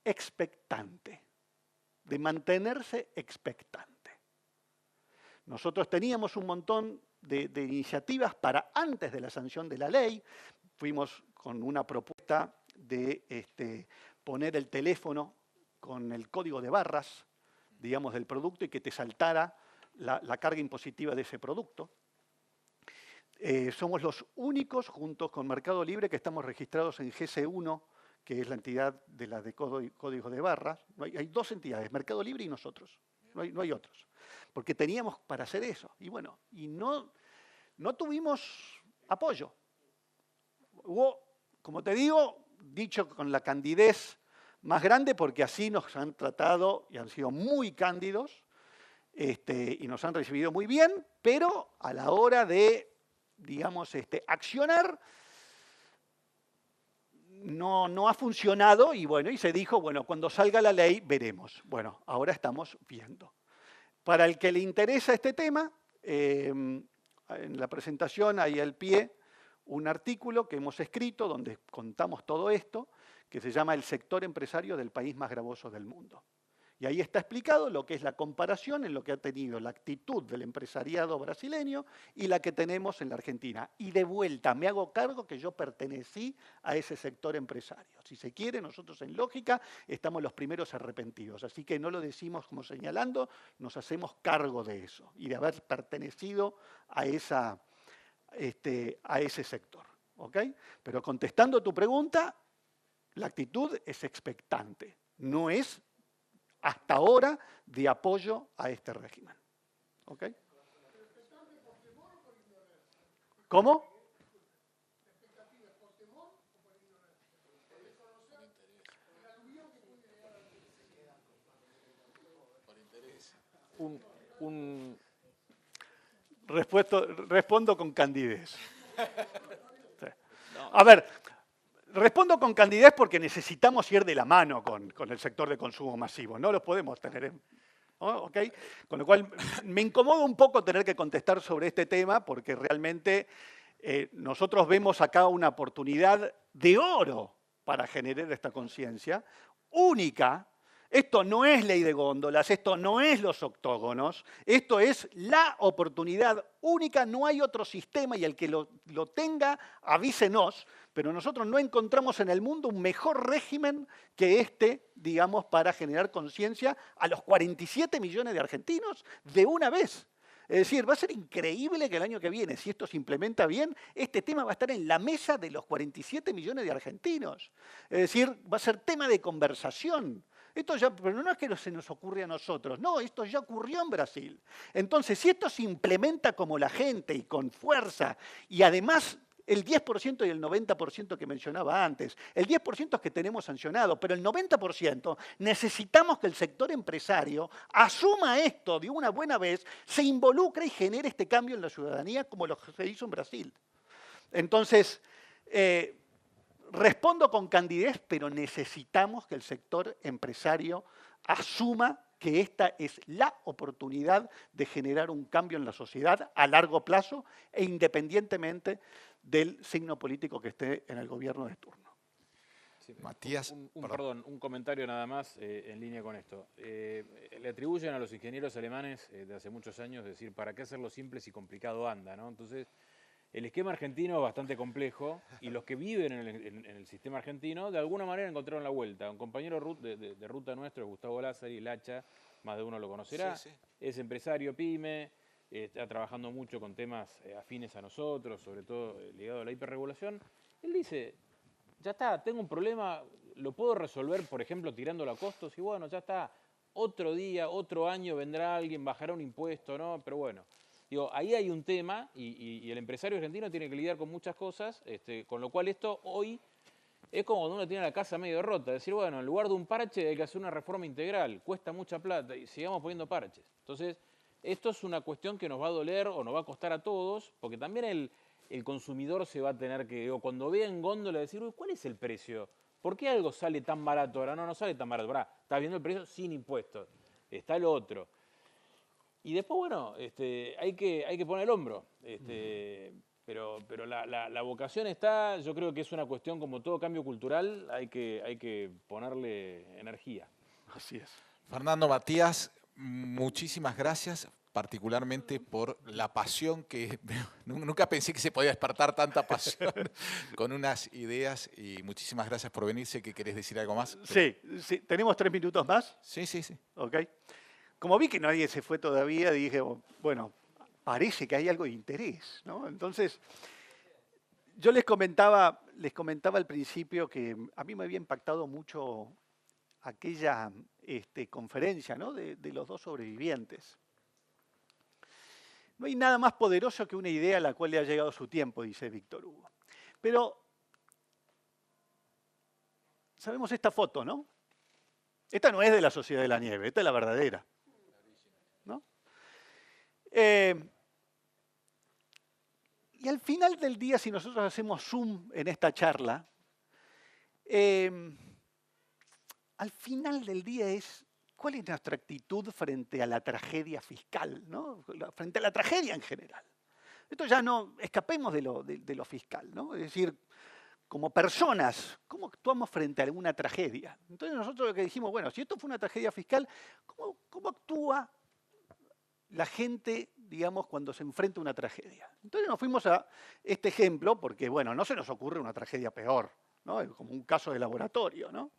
expectante, de mantenerse expectante. Nosotros teníamos un montón de iniciativas para antes de la sanción de la ley. Fuimos con una propuesta de poner el teléfono con el código de barras, digamos, del producto y que te saltara la carga impositiva de ese producto. Somos los únicos, juntos con Mercado Libre, que estamos registrados en GC1, que es la entidad de código de barras. Hay 2 entidades, Mercado Libre y nosotros, no hay otros. Porque teníamos para hacer eso. Y bueno, y no tuvimos apoyo. Hubo, como te digo, dicho con la candidez más grande, porque así nos han tratado y han sido muy cándidos, y nos han recibido muy bien, pero a la hora de, digamos, accionar, no ha funcionado y bueno, y se dijo, bueno, cuando salga la ley veremos. Bueno, ahora estamos viendo. Para el que le interesa este tema, en la presentación hay al pie un artículo que hemos escrito donde contamos todo esto, que se llama El sector empresario del país más gravoso del mundo. Y ahí está explicado lo que es la comparación en lo que ha tenido la actitud del empresariado brasileño y la que tenemos en la Argentina. Y de vuelta, me hago cargo que yo pertenecí a ese sector empresario. Si se quiere, nosotros en lógica estamos los primeros arrepentidos. Así que no lo decimos como señalando, nos hacemos cargo de eso y de haber pertenecido a ese sector. ¿Ok? Pero contestando tu pregunta, la actitud es expectante, no es hasta ahora de apoyo a este régimen. ¿Ok? ¿Cómo? Respondo con candidez. A ver, respondo con candidez porque necesitamos ir de la mano con el sector de consumo masivo. No los podemos tener, ¿no? ¿Okay? Con lo cual me incomoda un poco tener que contestar sobre este tema porque realmente nosotros vemos acá una oportunidad de oro para generar esta conciencia única. Esto no es ley de góndolas, esto no es los octógonos, esto es la oportunidad única, no hay otro sistema y el que lo tenga, avísenos, pero nosotros no encontramos en el mundo un mejor régimen que este, digamos, para generar conciencia a los 47 millones de argentinos de una vez. Es decir, va a ser increíble que el año que viene, si esto se implementa bien, este tema va a estar en la mesa de los 47 millones de argentinos. Es decir, va a ser tema de conversación. Esto ya, pero no es que se nos ocurre a nosotros, no, esto ya ocurrió en Brasil. Entonces, si esto se implementa como la gente y con fuerza, y además el 10% y el 90% que mencionaba antes. El 10% es que tenemos sancionado, pero el 90% necesitamos que el sector empresario asuma esto de una buena vez, se involucre y genere este cambio en la ciudadanía como lo que se hizo en Brasil. Entonces, respondo con candidez, pero necesitamos que el sector empresario asuma que esta es la oportunidad de generar un cambio en la sociedad a largo plazo e independientemente del signo político que esté en el gobierno de turno. Sí, Matías, perdón, un comentario nada más en línea con esto. Le atribuyen a los ingenieros alemanes de hace muchos años decir, ¿para qué hacerlo simple si complicado anda? ¿No? Entonces, el esquema argentino es bastante complejo y los que viven en el sistema argentino de alguna manera encontraron la vuelta. Un compañero de ruta nuestro, Gustavo Lázari, el Hacha, más de uno lo conocerá, Sí, sí. es empresario pyme, está trabajando mucho con temas afines a nosotros, sobre todo ligado a la hiperregulación. Él dice, ya está, tengo un problema, lo puedo resolver, por ejemplo, tirándolo a costos y bueno, ya está, otro día, otro año vendrá alguien, bajará un impuesto, ¿no? Pero bueno. Digo, ahí hay un tema y el empresario argentino tiene que lidiar con muchas cosas, con lo cual esto hoy es como cuando uno tiene la casa medio rota, decir, bueno, en lugar de un parche hay que hacer una reforma integral, cuesta mucha plata y sigamos poniendo parches. Entonces, esto es una cuestión que nos va a doler o nos va a costar a todos, porque también el consumidor se va a tener que, digo, cuando vea en góndola, decir, uy, ¿cuál es el precio? ¿Por qué algo sale tan barato ahora? No sale tan barato, estás viendo el precio sin impuestos, está lo otro. Y después, bueno, hay que poner el hombro. Pero la vocación está, yo creo que es una cuestión como todo cambio cultural, hay que ponerle energía. Así es. Fernando, Matías, muchísimas gracias, particularmente por la pasión que nunca pensé que se podía despertar tanta pasión con unas ideas y muchísimas gracias por venir. Sé que querés decir algo más. Sí, sí. ¿Tenemos 3 minutos más? Sí, sí, sí. Ok. Como vi que nadie se fue todavía, dije, bueno, parece que hay algo de interés, ¿no? Entonces, yo les comentaba al principio que a mí me había impactado mucho aquella conferencia, ¿no? de los 2 sobrevivientes. No hay nada más poderoso que una idea a la cual le ha llegado su tiempo, dice Víctor Hugo. Pero sabemos esta foto, ¿no? Esta no es de la Sociedad de la Nieve, esta es la verdadera. ¿No? Y al final del día, si nosotros hacemos zoom en esta charla, al final del día es cuál es nuestra actitud frente a la tragedia fiscal, ¿no? Frente a la tragedia en general. Esto ya no, escapemos de lo fiscal, ¿no? Es decir, como personas, ¿cómo actuamos frente a alguna tragedia? Entonces nosotros lo que dijimos, bueno, si esto fue una tragedia fiscal, ¿cómo actúa la gente, digamos, cuando se enfrenta a una tragedia? Entonces nos fuimos a este ejemplo, porque, bueno, no se nos ocurre una tragedia peor, ¿no? Es como un caso de laboratorio, ¿no?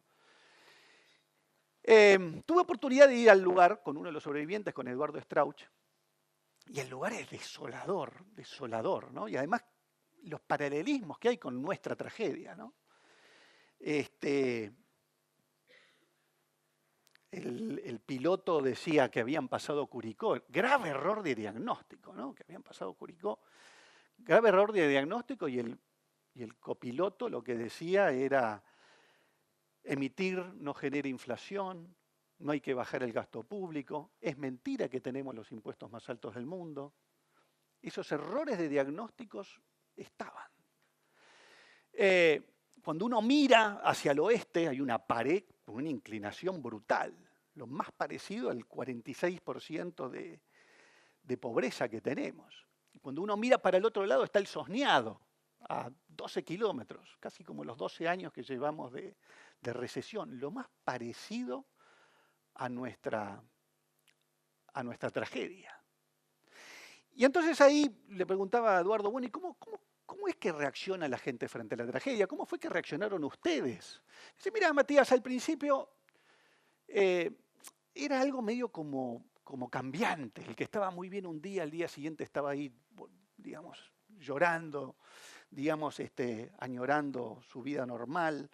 Tuve oportunidad de ir al lugar con uno de los sobrevivientes, con Eduardo Strauch, y el lugar es desolador, ¿no? Y además los paralelismos que hay con nuestra tragedia, ¿no? El piloto decía que habían pasado Curicó, grave error de diagnóstico, ¿no? Que habían pasado Curicó, grave error de diagnóstico, y el copiloto lo que decía era: emitir no genera inflación, no hay que bajar el gasto público, es mentira que tenemos los impuestos más altos del mundo. Esos errores de diagnósticos estaban. Cuando uno mira hacia el oeste hay una pared con una inclinación brutal, lo más parecido al 46% de pobreza que tenemos. Cuando uno mira para el otro lado está el Sosneado, a 12 kilómetros, casi como los 12 años que llevamos de recesión, lo más parecido a nuestra tragedia. Y entonces ahí le preguntaba a Eduardo, bueno, ¿y cómo es que reacciona la gente frente a la tragedia? ¿Cómo fue que reaccionaron ustedes? Dice, mira, Matías, al principio era algo medio como cambiante. El que estaba muy bien un día, al día siguiente estaba ahí, digamos, llorando, digamos, añorando su vida normal,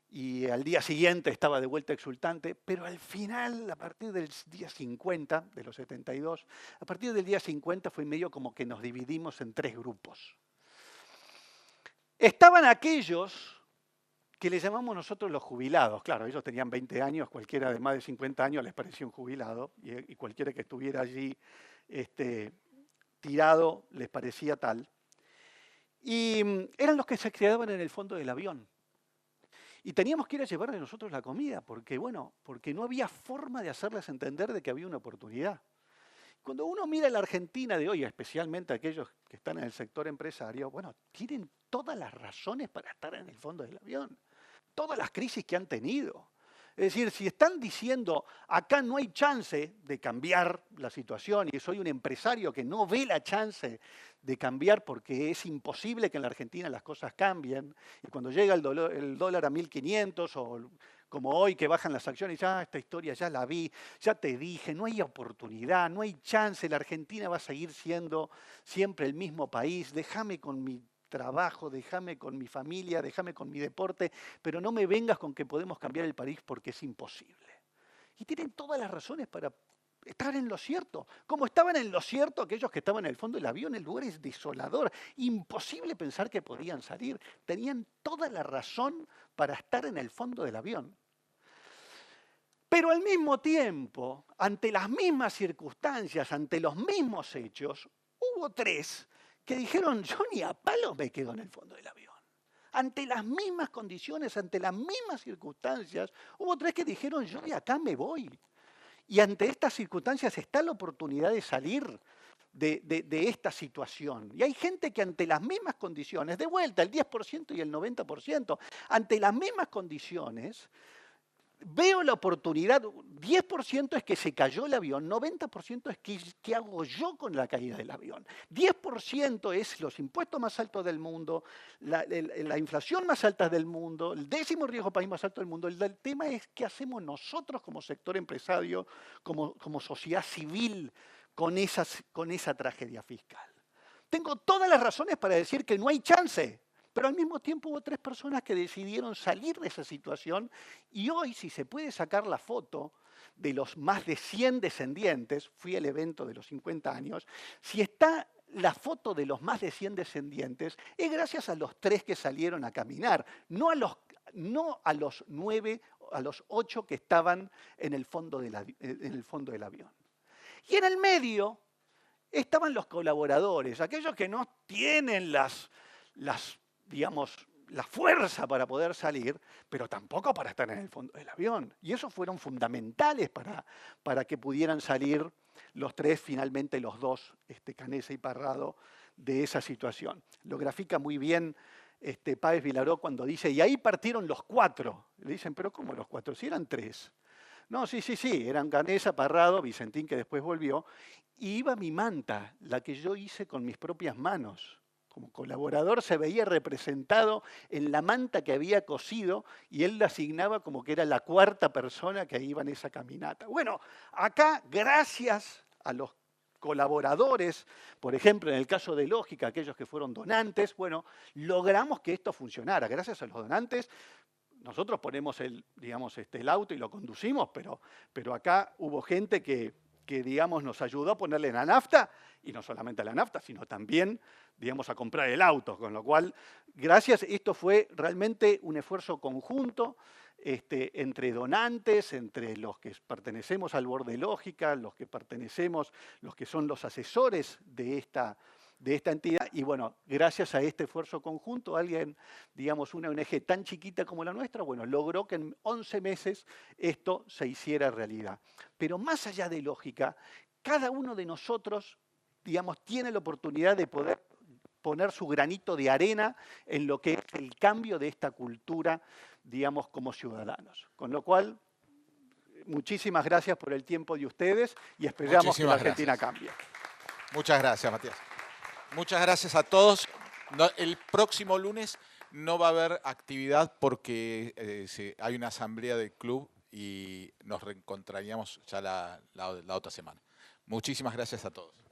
y al día siguiente estaba de vuelta exultante, pero al final, a partir del día 50, de los 72, a partir del día 50 fue medio como que nos dividimos en 3 grupos. Estaban aquellos que le llamamos nosotros los jubilados. Claro, ellos tenían 20 años, cualquiera de más de 50 años les parecía un jubilado, y cualquiera que estuviera allí tirado les parecía tal. Y eran los que se quedaban en el fondo del avión. Y teníamos que ir a llevarle nosotros la comida, porque no había forma de hacerles entender de que había una oportunidad. Cuando uno mira la Argentina de hoy, especialmente aquellos que están en el sector empresario, bueno, tienen todas las razones para estar en el fondo del avión. Todas las crisis que han tenido. Es decir, si están diciendo, acá no hay chance de cambiar la situación, y soy un empresario que no ve la chance de cambiar porque es imposible que en la Argentina las cosas cambien, y cuando llega el dólar a 1.500 o como hoy que bajan las acciones, ya esta historia ya la vi, ya te dije, no hay oportunidad, no hay chance, la Argentina va a seguir siendo siempre el mismo país, déjame con mi trabajo, déjame con mi familia, déjame con mi deporte, pero no me vengas con que podemos cambiar el país porque es imposible. Y tienen todas las razones para estar en lo cierto. Como estaban en lo cierto aquellos que estaban en el fondo del avión, el lugar es desolador, imposible pensar que podían salir. Tenían toda la razón para estar en el fondo del avión. Pero al mismo tiempo, ante las mismas circunstancias, ante los mismos hechos, hubo tres que dijeron, yo ni a palos me quedo en el fondo del avión. Ante las mismas condiciones, ante las mismas circunstancias, hubo tres que dijeron, yo de acá me voy. Y ante estas circunstancias está la oportunidad de salir de esta situación. Y hay gente que ante las mismas condiciones, de vuelta, el 10% y el 90%, ante las mismas condiciones, veo la oportunidad, 10% es que se cayó el avión, 90% es qué hago yo con la caída del avión. 10% es los impuestos más altos del mundo, la inflación más alta del mundo, el 10º riesgo país más alto del mundo. El tema es qué hacemos nosotros como sector empresario, como sociedad civil con esa tragedia fiscal. Tengo todas las razones para decir que no hay chance. Pero al mismo tiempo hubo tres personas que decidieron salir de esa situación y hoy, si se puede sacar la foto de los más de 100 descendientes, fui al evento de los 50 años, si está la foto de los más de 100 descendientes, es gracias a los tres que salieron a caminar, no a los 9, a los 8 que estaban en el fondo del avión. Y en el medio estaban los colaboradores, aquellos que no tienen digamos, la fuerza para poder salir, pero tampoco para estar en el fondo del avión. Y esos fueron fundamentales para que pudieran salir los tres, finalmente los dos, Canessa y Parrado, de esa situación. Lo grafica muy bien Páez Vilaró cuando dice, y ahí partieron los cuatro. Le dicen, pero ¿cómo los cuatro? Si eran tres. No, sí, eran Canessa, Parrado, Vicentín, que después volvió, y iba mi manta, la que yo hice con mis propias manos. Como colaborador se veía representado en la manta que había cosido y él la asignaba como que era la cuarta persona que iba en esa caminata. Bueno, acá, gracias a los colaboradores, por ejemplo, en el caso de Lógica, aquellos que fueron donantes, bueno, logramos que esto funcionara. Gracias a los donantes, nosotros ponemos el auto y lo conducimos, pero acá hubo gente que digamos, nos ayudó a ponerle la nafta, y no solamente a la nafta, sino también, digamos, a comprar el auto, con lo cual, gracias, esto fue realmente un esfuerzo conjunto entre donantes, entre los que pertenecemos al board de Lógica, los que son los asesores de esta entidad, y bueno, gracias a este esfuerzo conjunto, alguien, digamos, una ONG tan chiquita como la nuestra, bueno, logró que en 11 meses esto se hiciera realidad. Pero más allá de Lógica, cada uno de nosotros, digamos, tiene la oportunidad de poder poner su granito de arena en lo que es el cambio de esta cultura, digamos, como ciudadanos. Con lo cual, muchísimas gracias por el tiempo de ustedes y esperamos que la Argentina cambie. Muchas gracias, Matías. Muchas gracias a todos. El próximo lunes no va a haber actividad porque hay una asamblea del club y nos reencontraríamos ya la otra semana. Muchísimas gracias a todos.